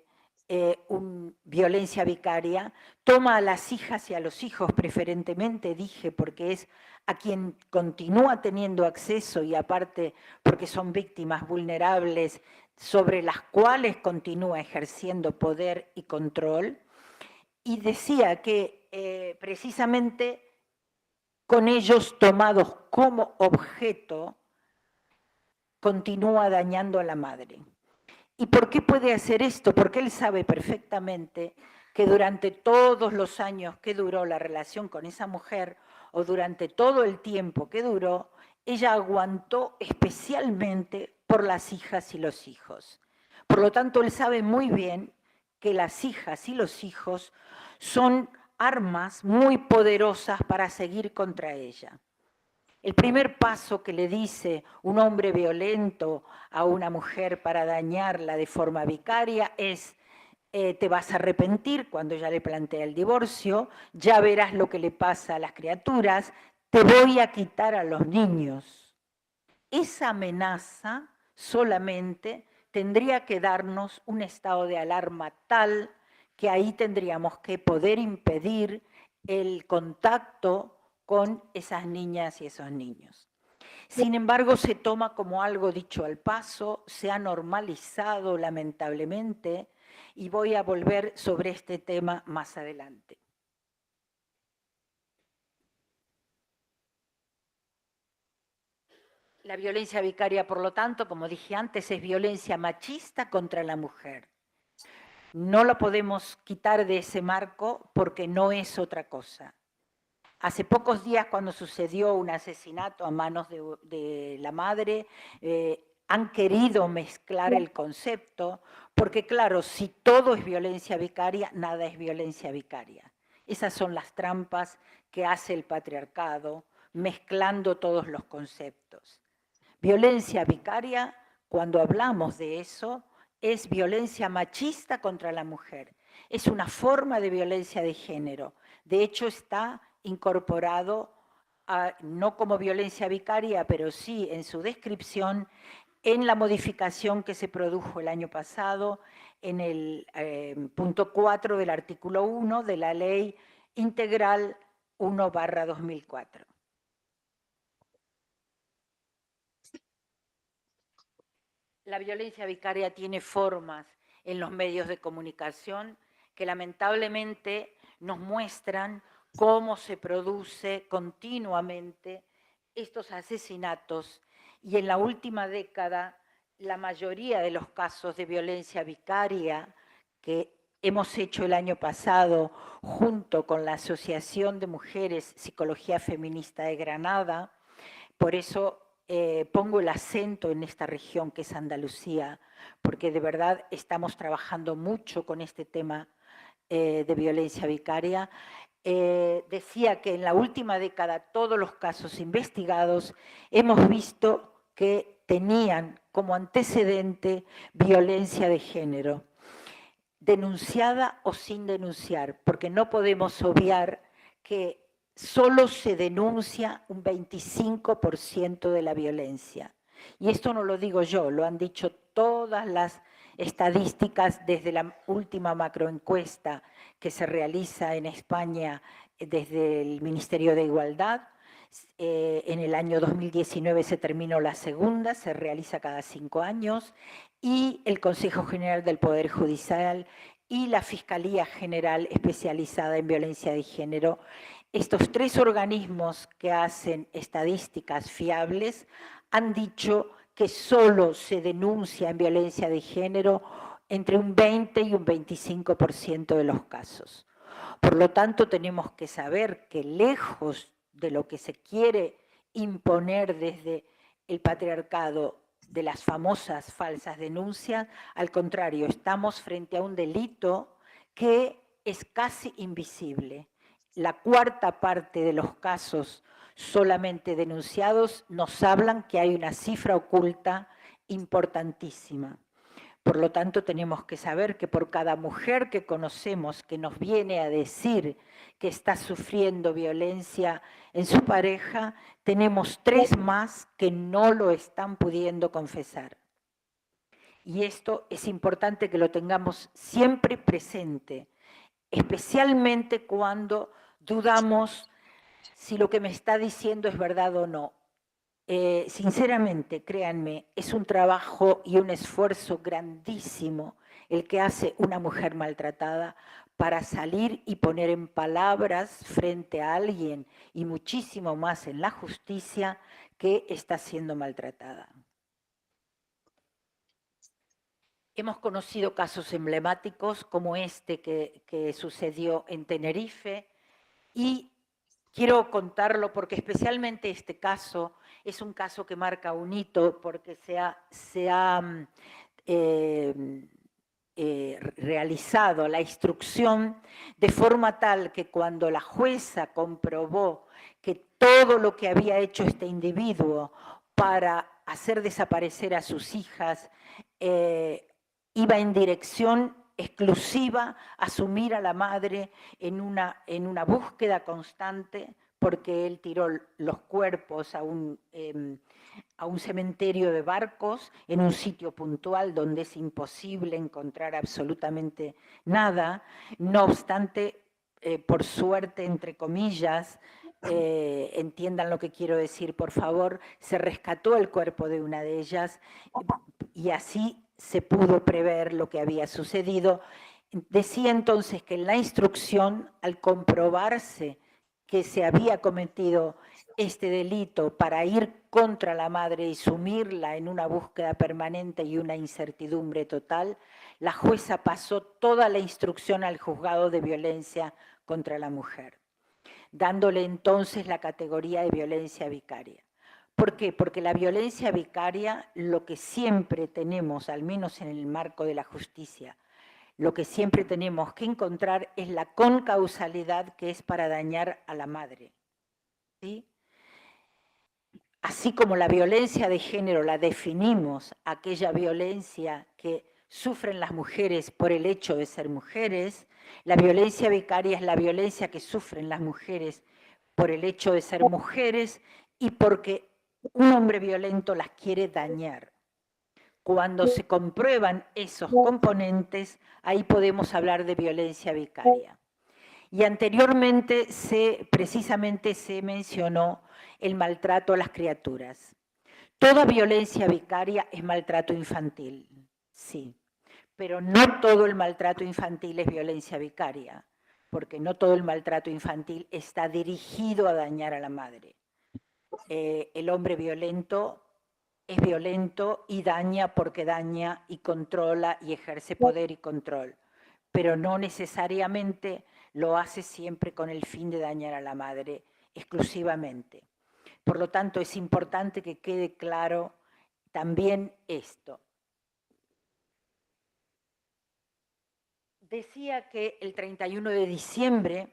violencia vicaria, toma a las hijas y a los hijos preferentemente, dije, porque es a quien continúa teniendo acceso y aparte porque son víctimas vulnerables sobre las cuales continúa ejerciendo poder y control. Y decía que precisamente con ellos tomados como objeto, continúa dañando a la madre. ¿Y por qué puede hacer esto? Porque él sabe perfectamente que durante todos los años que duró la relación con esa mujer, o durante todo el tiempo que duró, ella aguantó especialmente por las hijas y los hijos. Por lo tanto, él sabe muy bien que las hijas y los hijos son armas muy poderosas para seguir contra ella. El primer paso que le dice un hombre violento a una mujer para dañarla de forma vicaria es: te vas a arrepentir cuando ya le plantea el divorcio, ya verás lo que le pasa a las criaturas, te voy a quitar a los niños. Esa amenaza solamente tendría que darnos un estado de alarma tal que ahí tendríamos que poder impedir el contacto con esas niñas y esos niños. Sin embargo, se toma como algo dicho al paso, se ha normalizado lamentablemente, y voy a volver sobre este tema más adelante. La violencia vicaria, por lo tanto, como dije antes, es violencia machista contra la mujer. No la podemos quitar de ese marco porque no es otra cosa. Hace pocos días, cuando sucedió un asesinato a manos de la madre, han querido mezclar el concepto, porque claro, si todo es violencia vicaria, nada es violencia vicaria. Esas son las trampas que hace el patriarcado, mezclando todos los conceptos. Violencia vicaria, cuando hablamos de eso, es violencia machista contra la mujer. Es una forma de violencia de género. De hecho, está incorporado, no como violencia vicaria, pero sí en su descripción, en la modificación que se produjo el año pasado en el punto 4 del artículo 1 de la Ley Integral 1/2004. la violencia vicaria tiene formas en los medios de comunicación que lamentablemente nos muestran cómo se produce continuamente estos asesinatos, y en la última década la mayoría de los casos de violencia vicaria que hemos hecho el año pasado junto con la Asociación de Mujeres Psicología Feminista de Granada, por eso pongo el acento en esta región que es Andalucía, porque de verdad estamos trabajando mucho con este tema de violencia vicaria. Decía que en la última década todos los casos investigados hemos visto que tenían como antecedente violencia de género, denunciada o sin denunciar, porque no podemos obviar que solo se denuncia un 25% de la violencia. Y esto no lo digo yo, lo han dicho todas las estadísticas desde la última macroencuesta que se realiza en España desde el Ministerio de Igualdad. En el año 2019 se terminó la segunda, se realiza cada 5 años, y el Consejo General del Poder Judicial y la Fiscalía General especializada en violencia de género. Estos 3 organismos que hacen estadísticas fiables han dicho que solo se denuncia en violencia de género entre un 20 y un 25% de los casos. Por lo tanto, tenemos que saber que lejos de lo que se quiere imponer desde el patriarcado de las famosas falsas denuncias, al contrario, estamos frente a un delito que es casi invisible. La cuarta parte de los casos solamente denunciados nos hablan que hay una cifra oculta importantísima. Por lo tanto, tenemos que saber que por cada mujer que conocemos que nos viene a decir que está sufriendo violencia en su pareja, tenemos 3 más que no lo están pudiendo confesar. Y esto es importante que lo tengamos siempre presente, especialmente cuando dudamos si lo que me está diciendo es verdad o no. Sinceramente, créanme, es un trabajo y un esfuerzo grandísimo el que hace una mujer maltratada para salir y poner en palabras frente a alguien, y muchísimo más en la justicia, que está siendo maltratada. Hemos conocido casos emblemáticos como este que sucedió en Tenerife, y quiero contarlo porque especialmente este caso es un caso que marca un hito, porque se ha realizado la instrucción de forma tal que cuando la jueza comprobó que todo lo que había hecho este individuo para hacer desaparecer a sus hijas iba en dirección exclusiva a sumir a la madre en una búsqueda constante, porque él tiró los cuerpos a un cementerio de barcos en un sitio puntual donde es imposible encontrar absolutamente nada. No obstante, por suerte, entre comillas, entiendan lo que quiero decir, por favor, se rescató el cuerpo de una de ellas y así se pudo prever lo que había sucedido. Decía entonces que en la instrucción, al comprobarse que se había cometido este delito para ir contra la madre y sumirla en una búsqueda permanente y una incertidumbre total, la jueza pasó toda la instrucción al juzgado de violencia contra la mujer, dándole entonces la categoría de violencia vicaria. ¿Por qué? Porque la violencia vicaria, lo que siempre tenemos, al menos en el marco de la justicia, lo que siempre tenemos que encontrar es la concausalidad, que es para dañar a la madre, ¿sí? Así como la violencia de género la definimos, aquella violencia que sufren las mujeres por el hecho de ser mujeres, la violencia vicaria es la violencia que sufren las mujeres por el hecho de ser mujeres y porque un hombre violento las quiere dañar. Cuando se comprueban esos componentes, ahí podemos hablar de violencia vicaria. Y anteriormente precisamente se mencionó el maltrato a las criaturas. Toda violencia vicaria es maltrato infantil, sí, pero no todo el maltrato infantil es violencia vicaria, porque no todo el maltrato infantil está dirigido a dañar a la madre. El hombre violento es violento y daña porque daña y controla y ejerce poder y control, pero no necesariamente lo hace siempre con el fin de dañar a la madre exclusivamente. Por lo tanto, es importante que quede claro también esto. Decía que el 31 de diciembre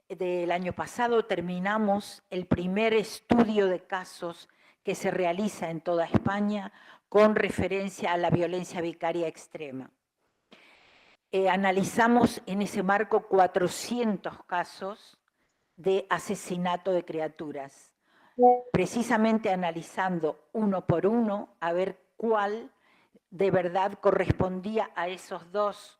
del año pasado terminamos el primer estudio de casos que se realiza en toda España con referencia a la violencia vicaria extrema. Analizamos en ese marco 400 casos de asesinato de criaturas, precisamente analizando uno por uno a ver cuál de verdad correspondía a esos dos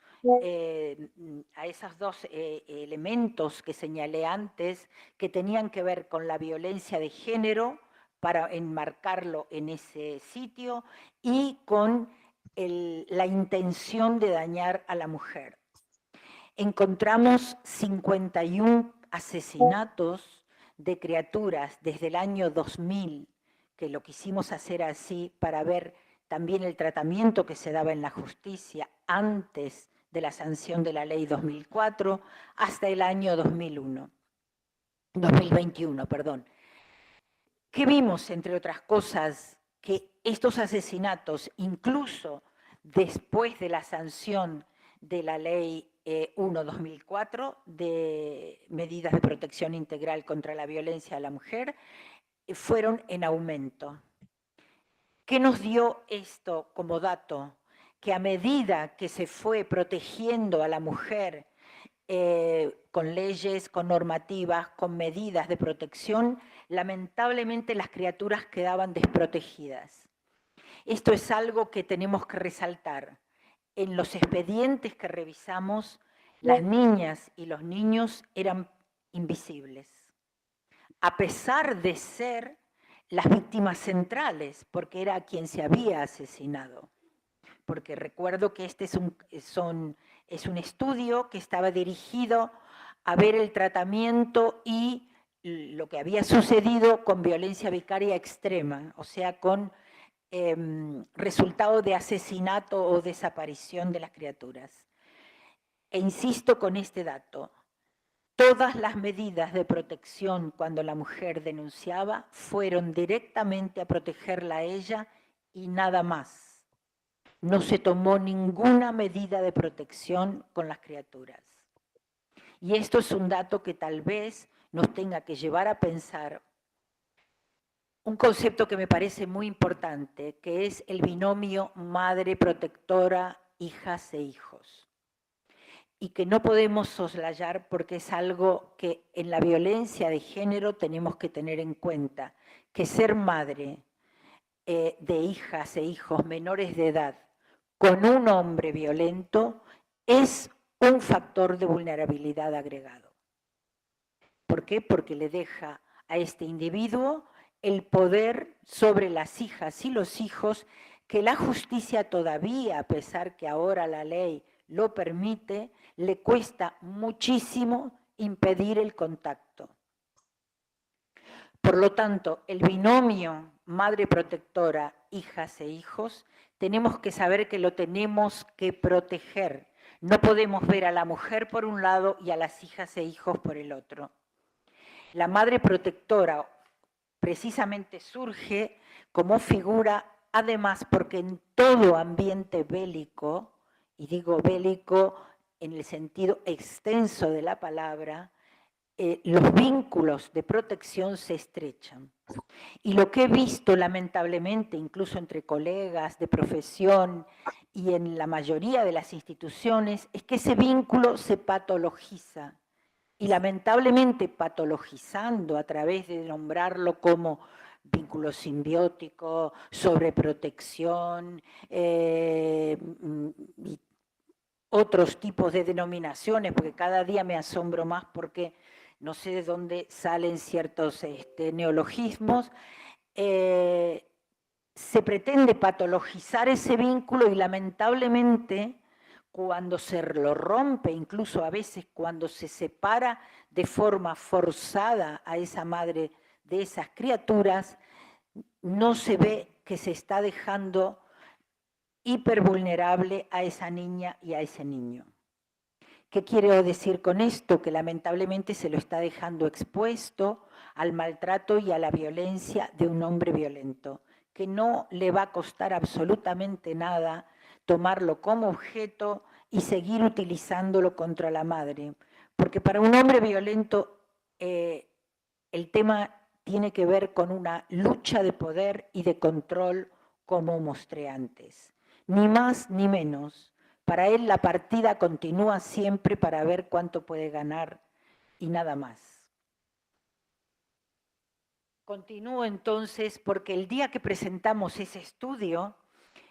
elementos que señalé antes, que tenían que ver con la violencia de género, para enmarcarlo en ese sitio, y con la intención de dañar a la mujer. Encontramos 51 asesinatos de criaturas desde el año 2000, que lo quisimos hacer así para ver también el tratamiento que se daba en la justicia antes de la sanción de la ley 2004 hasta el año 2021, perdón. ¿Qué vimos, entre otras cosas? Que estos asesinatos, incluso después de la sanción de la ley 1/2004 de medidas de protección integral contra la violencia a la mujer, fueron en aumento. ¿Qué nos dio esto como dato? Que a medida que se fue protegiendo a la mujer con leyes, con normativas, con medidas de protección, lamentablemente las criaturas quedaban desprotegidas. Esto es algo que tenemos que resaltar. En los expedientes que revisamos, las niñas y los niños eran invisibles, a pesar de ser las víctimas centrales, porque era a quien se había asesinado. Porque recuerdo que este es un estudio que estaba dirigido a ver el tratamiento y lo que había sucedido con violencia vicaria extrema, o sea, con resultado de asesinato o desaparición de las criaturas. E insisto con este dato, todas las medidas de protección cuando la mujer denunciaba fueron directamente a protegerla a ella y nada más. No se tomó ninguna medida de protección con las criaturas. Y esto es un dato que tal vez nos tenga que llevar a pensar un concepto que me parece muy importante, que es el binomio madre protectora, hijas e hijos. Y que no podemos soslayar porque es algo que en la violencia de género tenemos que tener en cuenta, que ser madre de hijas e hijos menores de edad con un hombre violento es un factor de vulnerabilidad agregado. ¿Por qué? Porque le deja a este individuo el poder sobre las hijas y los hijos que la justicia todavía, a pesar que ahora la ley lo permite, le cuesta muchísimo impedir el contacto. Por lo tanto, el binomio madre protectora, hijas e hijos, tenemos que saber que lo tenemos que proteger. No podemos ver a la mujer por un lado y a las hijas e hijos por el otro. La madre protectora precisamente surge como figura, además porque en todo ambiente bélico, y digo bélico en el sentido extenso de la palabra, los vínculos de protección se estrechan. Y lo que he visto lamentablemente, incluso entre colegas de profesión y en la mayoría de las instituciones, es que ese vínculo se patologiza. Y lamentablemente patologizando a través de nombrarlo como vínculo simbiótico, sobreprotección, y otros tipos de denominaciones, porque cada día me asombro más porque no sé de dónde salen ciertos neologismos, se pretende patologizar ese vínculo y lamentablemente cuando se lo rompe, incluso a veces cuando se separa de forma forzada a esa madre de esas criaturas, no se ve que se está dejando hipervulnerable a esa niña y a ese niño. ¿Qué quiero decir con esto? Que lamentablemente se lo está dejando expuesto al maltrato y a la violencia de un hombre violento, que no le va a costar absolutamente nada tomarlo como objeto y seguir utilizándolo contra la madre. Porque para un hombre violento el tema tiene que ver con una lucha de poder y de control, como mostré antes. Ni más ni menos. Para él la partida continúa siempre para ver cuánto puede ganar y nada más. Continúo entonces porque el día que presentamos ese estudio,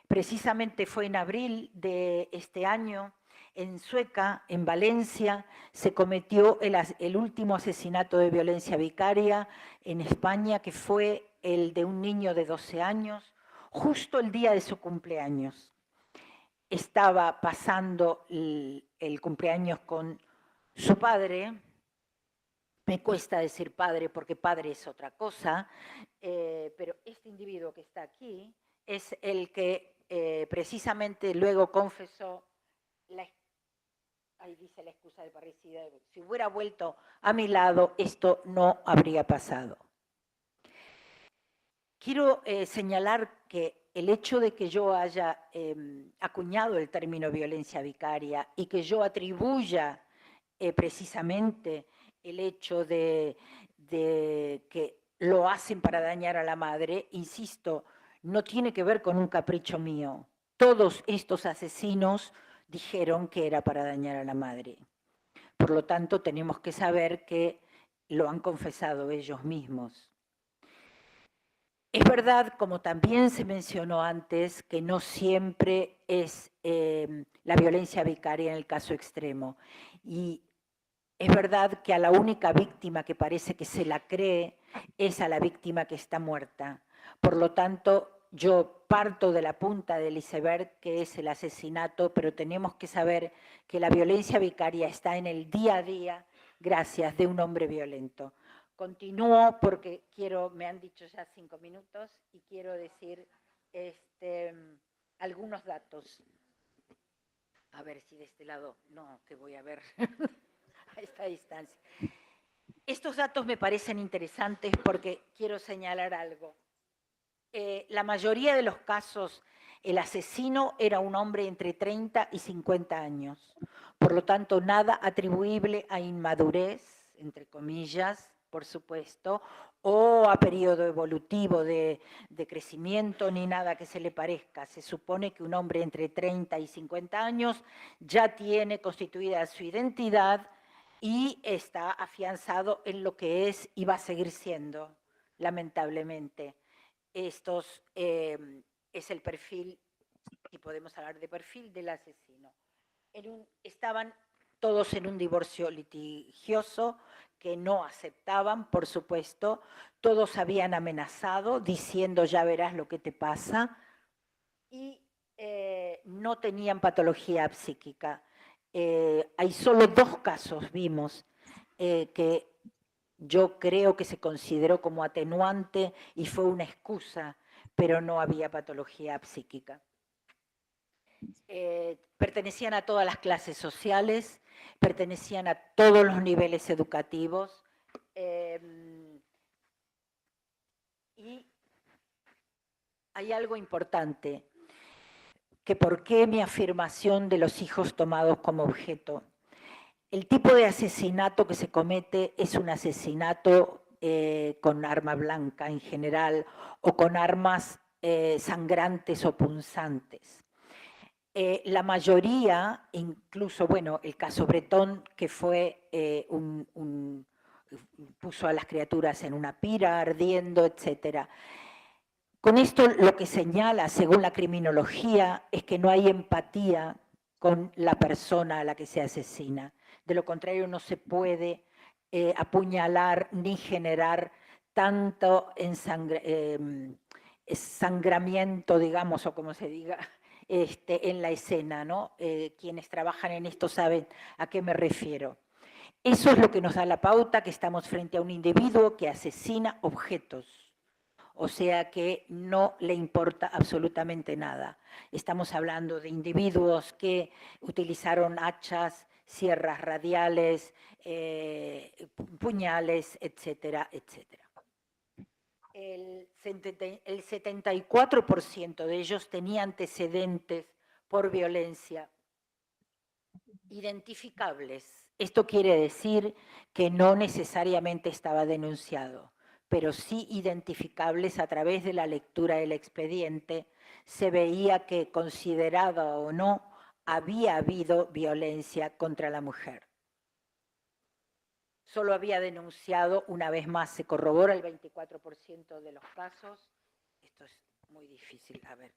precisamente fue en abril de este año, en Sueca, en Valencia, se cometió el último asesinato de violencia vicaria en España, que fue el de un niño de 12 años, justo el día de su cumpleaños. Estaba pasando el cumpleaños con su padre. Me cuesta decir padre porque padre es otra cosa, pero este individuo que está aquí es el que precisamente luego confesó, ahí dice la excusa de parricida, si hubiera vuelto a mi lado esto no habría pasado. Quiero señalar que el hecho de que yo haya acuñado el término violencia vicaria y que yo atribuya precisamente el hecho de que lo hacen para dañar a la madre, insisto, no tiene que ver con un capricho mío. Todos estos asesinos dijeron que era para dañar a la madre. Por lo tanto, tenemos que saber que lo han confesado ellos mismos. Es verdad, como también se mencionó antes, que no siempre es la violencia vicaria en el caso extremo. Y es verdad que a la única víctima que parece que se la cree es a la víctima que está muerta. Por lo tanto, yo parto de la punta del iceberg, que es el asesinato, pero tenemos que saber que la violencia vicaria está en el día a día gracias de un hombre violento. Continúo porque me han dicho ya 5 minutos y quiero decir algunos datos. A ver si de este lado, no, que voy a ver a esta distancia. Estos datos me parecen interesantes porque quiero señalar algo. La mayoría de los casos, el asesino era un hombre entre 30 y 50 años. Por lo tanto, nada atribuible a inmadurez, entre comillas, por supuesto, o a periodo evolutivo de crecimiento, ni nada que se le parezca. Se supone que un hombre entre 30 y 50 años ya tiene constituida su identidad y está afianzado en lo que es y va a seguir siendo, lamentablemente. Es el perfil, si podemos hablar de perfil, del asesino. Estaban todos en un divorcio litigioso que no aceptaban, por supuesto. Todos habían amenazado diciendo ya verás lo que te pasa y no tenían patología psíquica. Hay solo 2 casos, vimos, que yo creo que se consideró como atenuante y fue una excusa, pero no había patología psíquica. Pertenecían a todas las clases sociales, pertenecían a todos los niveles educativos y hay algo importante, que por qué mi afirmación de los hijos tomados como objeto. El tipo de asesinato que se comete es un asesinato con arma blanca en general o con armas sangrantes o punzantes. La mayoría, incluso, bueno, el caso Bretón, que fue puso a las criaturas en una pira ardiendo, etc. Con esto lo que señala, según la criminología, es que no hay empatía con la persona a la que se asesina. De lo contrario, no se puede apuñalar ni generar tanto sangramiento, digamos, o como se diga, en la escena, ¿no? Quienes trabajan en esto saben a qué me refiero. Eso es lo que nos da la pauta, que estamos frente a un individuo que asesina objetos, o sea que no le importa absolutamente nada. Estamos hablando de individuos que utilizaron hachas, sierras radiales, puñales, etcétera, etcétera. El 74% de ellos tenía antecedentes por violencia identificables. Esto quiere decir que no necesariamente estaba denunciado, pero sí identificables a través de la lectura del expediente. Se veía que, considerada o no, había habido violencia contra la mujer. Solo había denunciado, una vez más, se corrobora el 24% de los casos. Esto es muy difícil, a ver.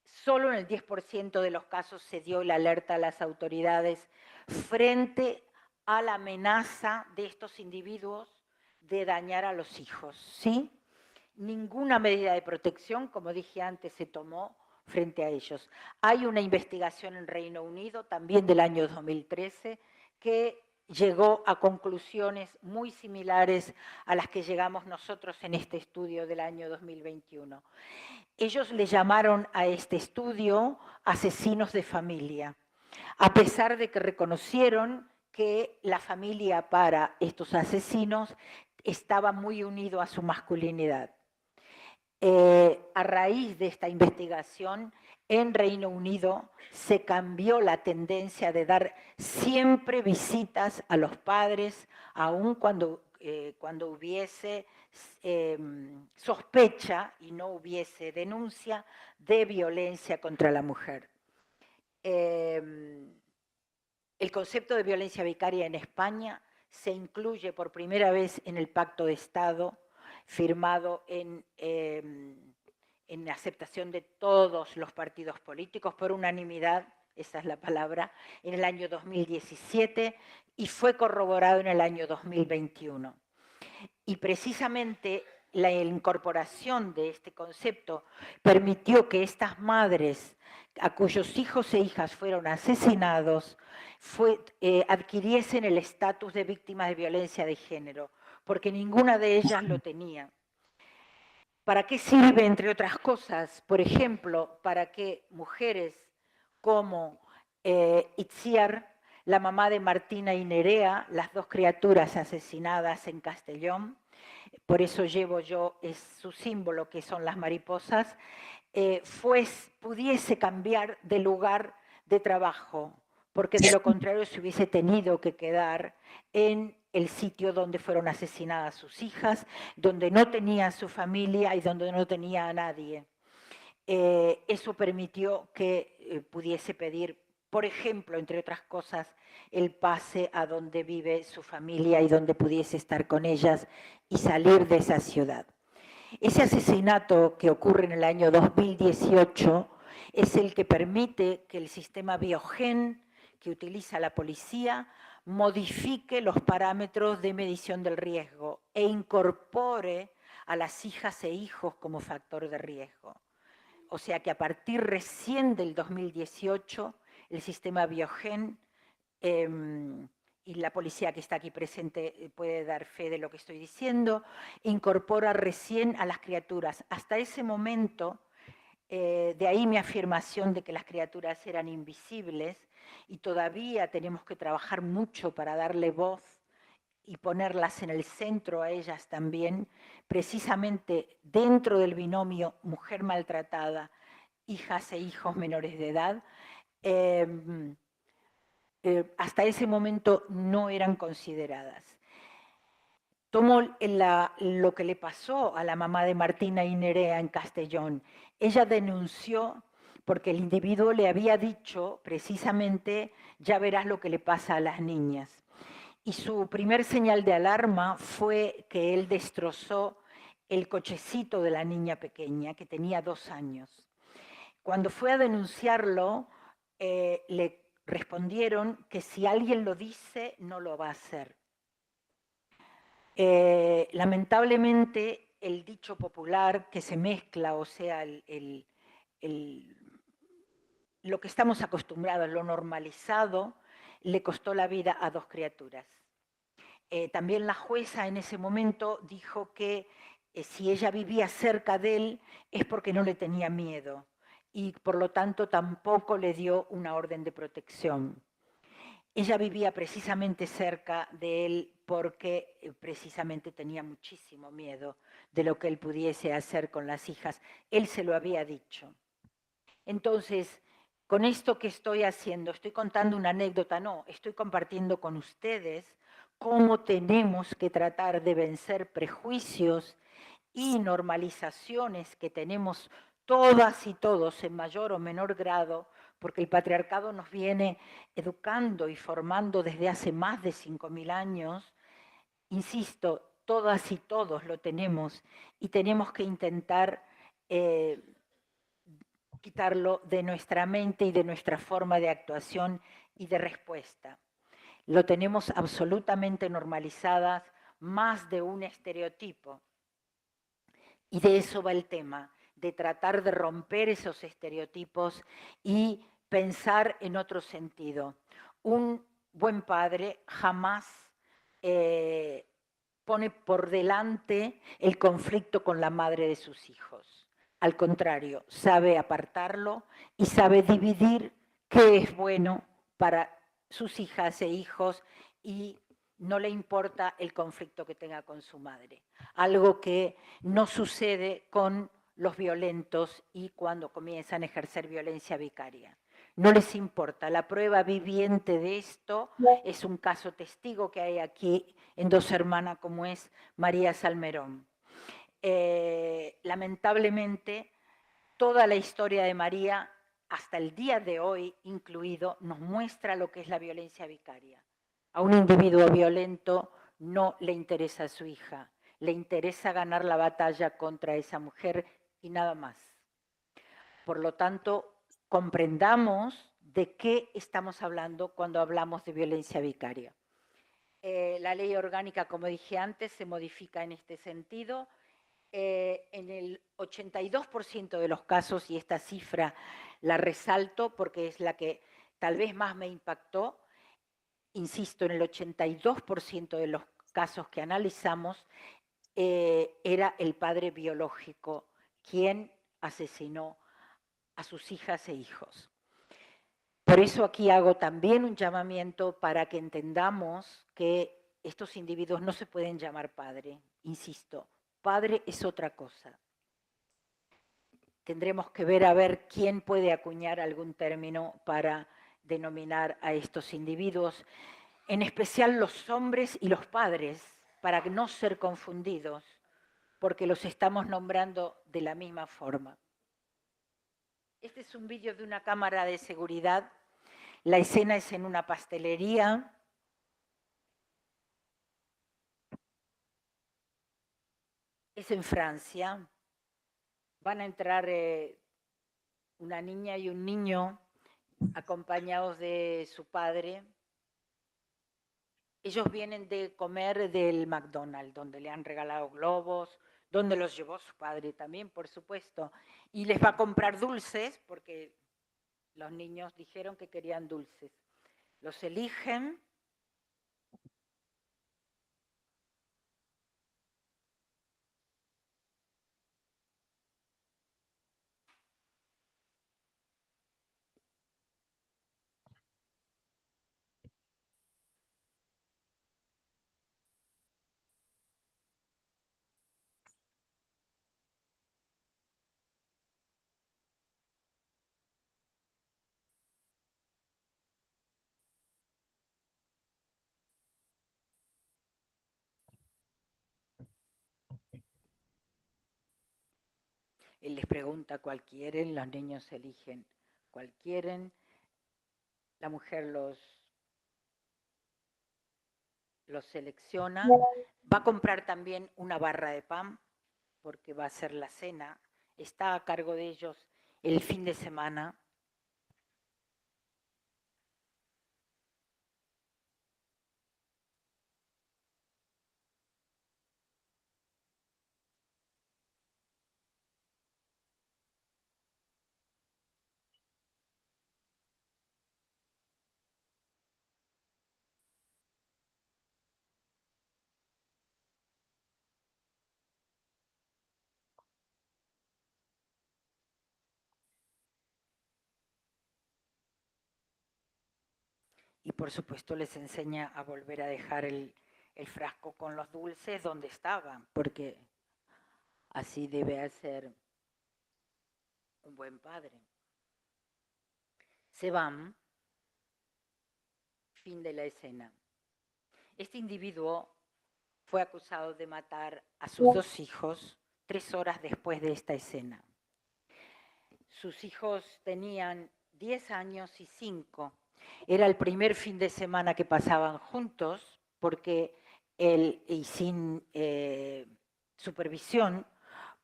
Solo en el 10% de los casos se dio la alerta a las autoridades frente a la amenaza de estos individuos de dañar a los hijos, ¿sí? Ninguna medida de protección, como dije antes, se tomó frente a ellos. Hay una investigación en Reino Unido, también del año 2013, que llegó a conclusiones muy similares a las que llegamos nosotros en este estudio del año 2021. Ellos le llamaron a este estudio asesinos de familia, a pesar de que reconocieron que la familia para estos asesinos estaba muy unido a su masculinidad. A raíz de esta investigación, en Reino Unido se cambió la tendencia de dar siempre visitas a los padres, aun cuando hubiese sospecha y no hubiese denuncia de violencia contra la mujer. El concepto de violencia vicaria en España se incluye por primera vez en el Pacto de Estado, firmado en aceptación de todos los partidos políticos por unanimidad, esa es la palabra, en el año 2017 y fue corroborado en el año 2021. Y precisamente la incorporación de este concepto permitió que estas madres a cuyos hijos e hijas fueron asesinados adquiriesen el estatus de víctimas de violencia de género, porque ninguna de ellas lo tenía. ¿Para qué sirve, entre otras cosas? Por ejemplo, para que mujeres como Itziar, la mamá de Martina y Nerea, las dos criaturas asesinadas en Castellón, por eso llevo yo su símbolo, que son las mariposas, pudiese cambiar de lugar de trabajo, porque de lo contrario se hubiese tenido que quedar en el sitio donde fueron asesinadas sus hijas, donde no tenía a su familia y donde no tenía a nadie. Eso permitió que pudiese pedir, por ejemplo, entre otras cosas, el pase a donde vive su familia y donde pudiese estar con ellas y salir de esa ciudad. Ese asesinato que ocurre en el año 2018 es el que permite que el sistema Biogen que utiliza la policía modifique los parámetros de medición del riesgo e incorpore a las hijas e hijos como factor de riesgo. O sea que a partir recién del 2018, el sistema Biogen y la policía que está aquí presente puede dar fe de lo que estoy diciendo, incorpora recién a las criaturas. Hasta ese momento, de ahí mi afirmación de que las criaturas eran invisibles y todavía tenemos que trabajar mucho para darle voz y ponerlas en el centro a ellas también, precisamente dentro del binomio mujer maltratada, hijas e hijos menores de edad, hasta ese momento no eran consideradas. Tomo lo que le pasó a la mamá de Martina y Nerea en Castellón. Ella denunció porque el individuo le había dicho precisamente, ya verás lo que le pasa a las niñas. Y su primer señal de alarma fue que él destrozó el cochecito de la niña pequeña, que tenía 2 años. Cuando fue a denunciarlo, le respondieron que si alguien lo dice, no lo va a hacer. Lamentablemente, el dicho popular que se mezcla, o sea, lo que estamos acostumbrados, lo normalizado, le costó la vida a dos criaturas. También la jueza en ese momento dijo que si ella vivía cerca de él es porque no le tenía miedo y por lo tanto tampoco le dio una orden de protección. Ella vivía precisamente cerca de él porque precisamente tenía muchísimo miedo de lo que él pudiese hacer con las hijas. Él se lo había dicho. Entonces, con esto que estoy haciendo, estoy contando una anécdota, no, estoy compartiendo con ustedes cómo tenemos que tratar de vencer prejuicios y normalizaciones que tenemos todas y todos en mayor o menor grado, porque el patriarcado nos viene educando y formando desde hace más de 5.000 años. Insisto, todas y todos lo tenemos y tenemos que intentar quitarlo de nuestra mente y de nuestra forma de actuación y de respuesta. Lo tenemos absolutamente normalizadas, más de un estereotipo. Y de eso va el tema, de tratar de romper esos estereotipos y pensar en otro sentido. Un buen padre jamás pone por delante el conflicto con la madre de sus hijos. Al contrario, sabe apartarlo y sabe dividir qué es bueno para sus hijas e hijos y no le importa el conflicto que tenga con su madre. Algo que no sucede con los violentos y cuando comienzan a ejercer violencia vicaria. No les importa. La prueba viviente de esto es un caso testigo que hay aquí en Dos Hermanas, como es María Salmerón. Lamentablemente, toda la historia de María, hasta el día de hoy incluido, nos muestra lo que es la violencia vicaria. A un individuo violento no le interesa a su hija, le interesa ganar la batalla contra esa mujer y nada más. Por lo tanto, comprendamos de qué estamos hablando cuando hablamos de violencia vicaria. La ley orgánica, como dije antes, se modifica en este sentido. En el 82% de los casos, y esta cifra la resalto porque es la que tal vez más me impactó, insisto, en el 82% de los casos que analizamos, era el padre biológico quien asesinó a sus hijas e hijos. Por eso aquí hago también un llamamiento para que entendamos que estos individuos no se pueden llamar padre. Insisto, padre es otra cosa. Tendremos que ver a ver quién puede acuñar algún término para denominar a estos individuos, en especial los hombres y los padres, para no ser confundidos, porque los estamos nombrando de la misma forma. Este es un vídeo de una cámara de seguridad. La escena es en una pastelería. Es en Francia. Van a entrar una niña y un niño acompañados de su padre. Ellos vienen de comer del McDonald's, donde le han regalado globos, donde los llevó su padre también, por supuesto. Y les va a comprar dulces, porque los niños dijeron que querían dulces. Los eligen. Él les pregunta cuál quieren, los niños eligen cuál quieren, la mujer los selecciona, va a comprar también una barra de pan, porque va a ser la cena, está a cargo de ellos el fin de semana. y por supuesto les enseña a volver a dejar el frasco con los dulces donde estaban, porque así debe ser un buen padre. Se van, fin de la escena. Este individuo fue acusado de matar a sus 2 hijos 3 horas después de esta escena. Sus hijos tenían 10 años y 5. Era el primer fin de semana que pasaban juntos, porque él, y sin supervisión,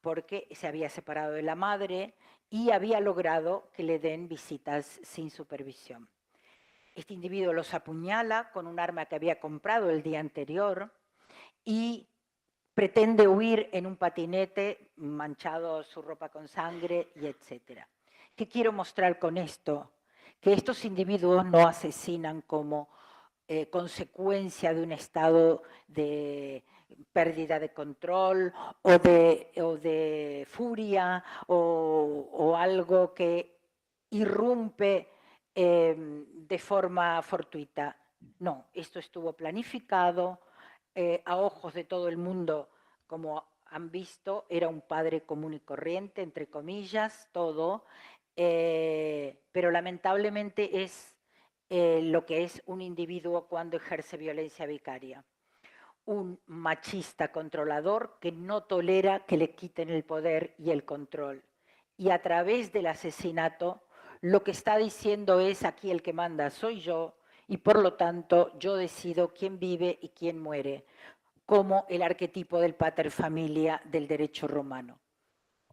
porque se había separado de la madre y había logrado que le den visitas sin supervisión. Este individuo los apuñala con un arma que había comprado el día anterior y pretende huir en un patinete, manchado su ropa con sangre y etcétera. ¿Qué quiero mostrar con esto? Que estos individuos no asesinan como consecuencia de un estado de pérdida de control o de furia o algo que irrumpe de forma fortuita. No, esto estuvo planificado a ojos de todo el mundo, como han visto, era un padre común y corriente, entre comillas, todo, pero lamentablemente es lo que es un individuo cuando ejerce violencia vicaria. Un machista controlador que no tolera que le quiten el poder y el control. Y a través del asesinato, lo que está diciendo es: aquí el que manda soy yo, y por lo tanto yo decido quién vive y quién muere, como el arquetipo del pater familia del derecho romano.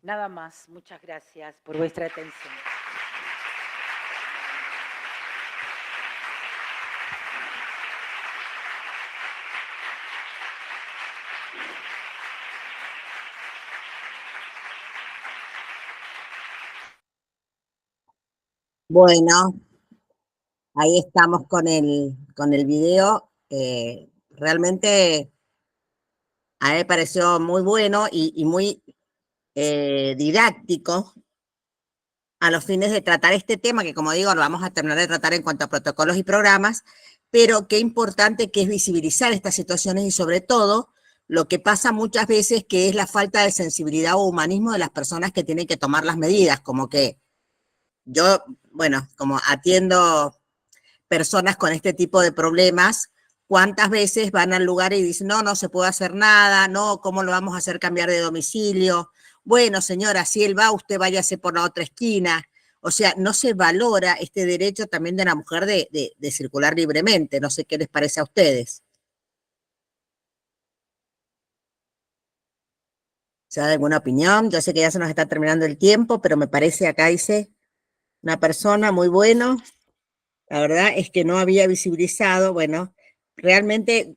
Nada más, muchas gracias por vuestra atención. Bueno, ahí estamos con el video. Realmente a mí me pareció muy bueno y muy didáctico a los fines de tratar este tema, que como digo, lo vamos a terminar de tratar en cuanto a protocolos y programas, pero qué importante que es visibilizar estas situaciones y sobre todo lo que pasa muchas veces, que es la falta de sensibilidad o humanismo de las personas que tienen que tomar las medidas, como que yo, bueno, como atiendo personas con este tipo de problemas, ¿cuántas veces van al lugar y dicen, no, no se puede hacer nada, no, ¿cómo lo vamos a hacer cambiar de domicilio? Bueno, señora, si él va, usted váyase por la otra esquina. O sea, no se valora este derecho también de la mujer de circular libremente. No sé qué les parece a ustedes. ¿Se da alguna opinión? Yo sé que ya se nos está terminando el tiempo, pero me parece, acá dice una persona muy bueno. La verdad es que no había visibilizado, bueno, realmente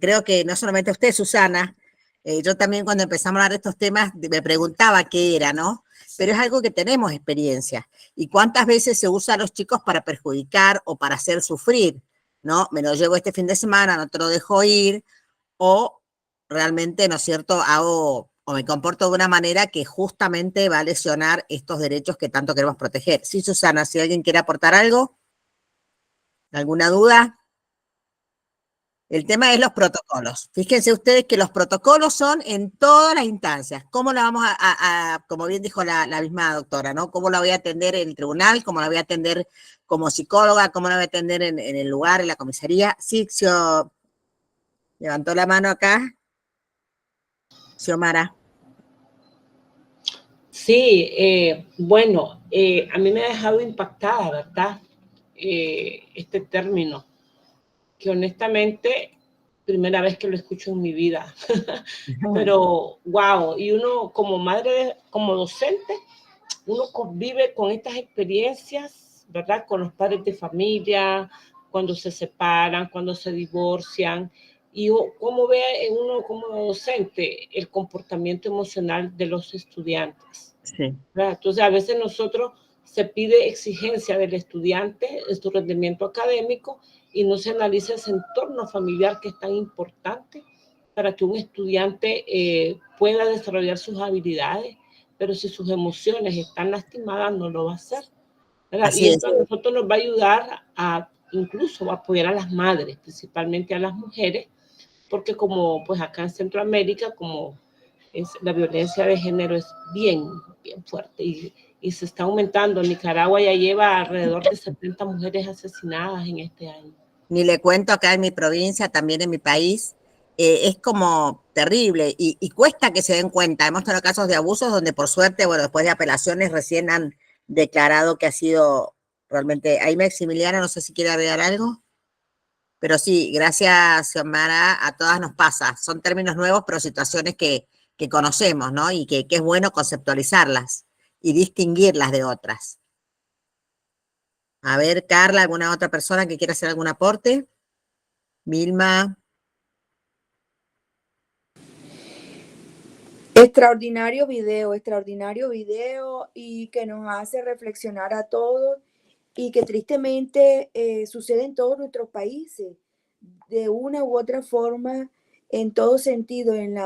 creo que no solamente usted, Susana, yo también cuando empezamos a hablar de estos temas me preguntaba qué era, ¿no? Pero es algo que tenemos experiencia. ¿Y cuántas veces se usa a los chicos para perjudicar o para hacer sufrir? ¿No? Me lo llevo este fin de semana, no te lo dejo ir, o realmente, ¿no es cierto?, hago o me comporto de una manera que justamente va a lesionar estos derechos que tanto queremos proteger. Sí, Susana, si alguien quiere aportar algo. ¿Alguna duda? El tema es los protocolos. Fíjense ustedes que los protocolos son en todas las instancias. ¿Cómo la vamos como bien dijo la misma doctora, ¿no? ¿Cómo la voy a atender en el tribunal? ¿Cómo la voy a atender como psicóloga? ¿Cómo la voy a atender en el lugar, en la comisaría? Sí, levantó la mano acá. Xiomara. Sí, bueno, a mí me ha dejado impactada, ¿verdad? Este término, que honestamente, primera vez que lo escucho en mi vida. Pero, wow, y uno como madre, como docente, uno convive con estas experiencias, ¿verdad? Con los padres de familia, cuando se separan, cuando se divorcian, y cómo ve uno como docente el comportamiento emocional de los estudiantes. Sí. ¿Verdad? Entonces, a veces nosotros se pide exigencia del estudiante en su rendimiento académico y no se analiza ese entorno familiar que es tan importante para que un estudiante pueda desarrollar sus habilidades, pero si sus emociones están lastimadas, no lo va a hacer, ¿verdad? Así Y es. esto a nosotros nos va a ayudar a incluso apoyar a las madres, principalmente a las mujeres, porque como pues acá en Centroamérica, como la violencia de género es bien fuerte y se está aumentando. Nicaragua ya lleva alrededor de 70 mujeres asesinadas en este año. Ni le cuento acá en mi provincia, también en mi país, es como terrible y cuesta que se den cuenta. Hemos tenido casos de abusos donde por suerte, bueno, después de apelaciones recién han declarado que ha sido realmente... Ahí Maximiliano, no sé si quiere agregar algo. Pero sí, gracias, Xiomara, a todas nos pasa. Son términos nuevos, pero situaciones que conocemos, ¿no? Y que es bueno conceptualizarlas y distinguirlas de otras. A ver, Carla, ¿alguna otra persona que quiera hacer algún aporte? Vilma. Extraordinario video y que nos hace reflexionar a todos y que tristemente sucede en todos nuestros países, de una u otra forma, en todo sentido, en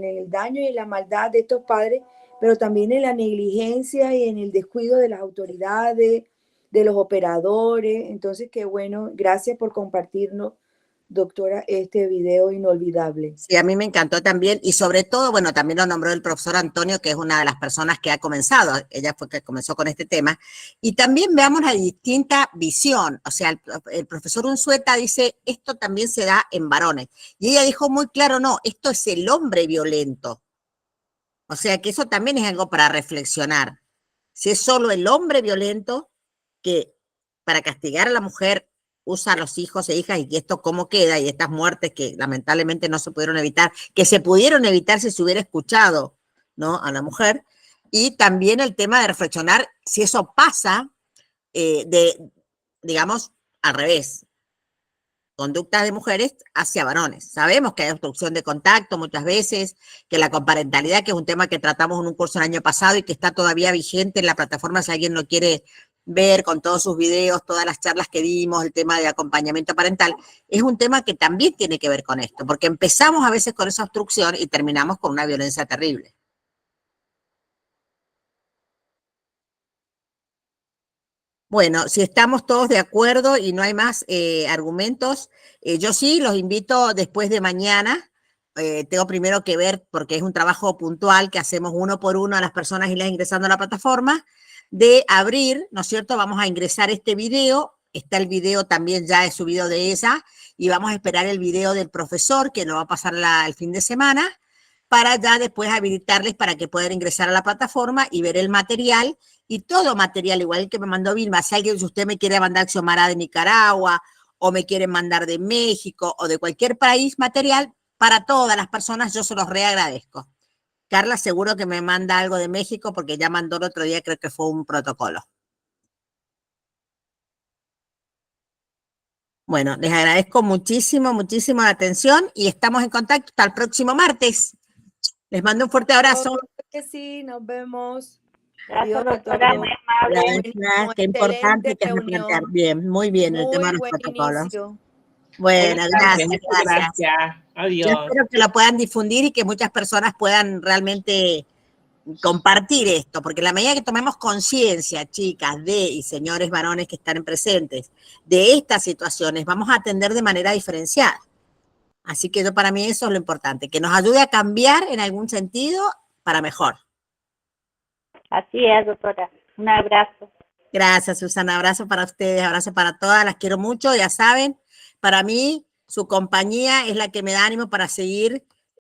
el daño y en la maldad de estos padres, pero también en la negligencia y en el descuido de las autoridades, de los operadores. Entonces, qué bueno, gracias por compartirnos, doctora, este video inolvidable. Sí, a mí me encantó también, y sobre todo, bueno, también lo nombró el profesor Antonio, que es una de las personas que ha comenzado, ella fue que comenzó con este tema, y también veamos la distinta visión. O sea, el profesor Unzueta dice, esto también se da en varones, y ella dijo muy claro, no, esto es el hombre violento. O sea, que eso también es algo para reflexionar. Si es solo el hombre violento que para castigar a la mujer usa a los hijos e hijas, y esto cómo queda, y estas muertes que lamentablemente no se pudieron evitar, que se pudieron evitar si se hubiera escuchado, ¿no?, a la mujer. Y también el tema de reflexionar si eso pasa digamos, al revés, conductas de mujeres hacia varones. Sabemos que hay obstrucción de contacto muchas veces, que la coparentalidad, que es un tema que tratamos en un curso el año pasado y que está todavía vigente en la plataforma si alguien lo quiere ver, con todos sus videos, todas las charlas que dimos, el tema de acompañamiento parental, es un tema que también tiene que ver con esto, porque empezamos a veces con esa obstrucción y terminamos con una violencia terrible. Bueno, si estamos todos de acuerdo y no hay más argumentos, yo sí los invito después de mañana. Tengo primero que ver, porque es un trabajo puntual que hacemos uno por uno a las personas y las ingresando a la plataforma, de abrir, ¿no es cierto? Vamos a ingresar este video, está el video también ya es subido de ella, y vamos a esperar el video del profesor, que lo va a pasar el fin de semana, para ya después habilitarles para que puedan ingresar a la plataforma y ver el material, y todo material, igual que me mandó Vilma. Si alguien, si usted me quiere mandar Xiomara de Nicaragua, o me quiere mandar de México, o de cualquier país, material, para todas las personas, yo se los reagradezco. Carla seguro que me manda algo de México, porque ya mandó el otro día, creo que fue un protocolo. Bueno, les agradezco muchísimo, muchísimo la atención, y estamos en contacto hasta el próximo martes. Les mando un fuerte abrazo. Que sí, nos vemos. Gracias, Adiós a doctora, todos. muy amable. Gracias, qué importante que es replantear. Bien, muy bien el tema de los protocolos. Inicio. Bueno, gracias, Muchas gracias. Adiós. Yo espero que lo puedan difundir y que muchas personas puedan realmente compartir esto, porque la medida que tomemos conciencia, chicas, y señores varones que están presentes, de estas situaciones, vamos a atender de manera diferenciada. Así que para mí eso es lo importante, que nos ayude a cambiar en algún sentido para mejor. Así es, doctora. Un abrazo. Gracias, Susana. Abrazo para ustedes, abrazo para todas. Las quiero mucho, ya saben. Para mí, su compañía es la que me da ánimo para seguir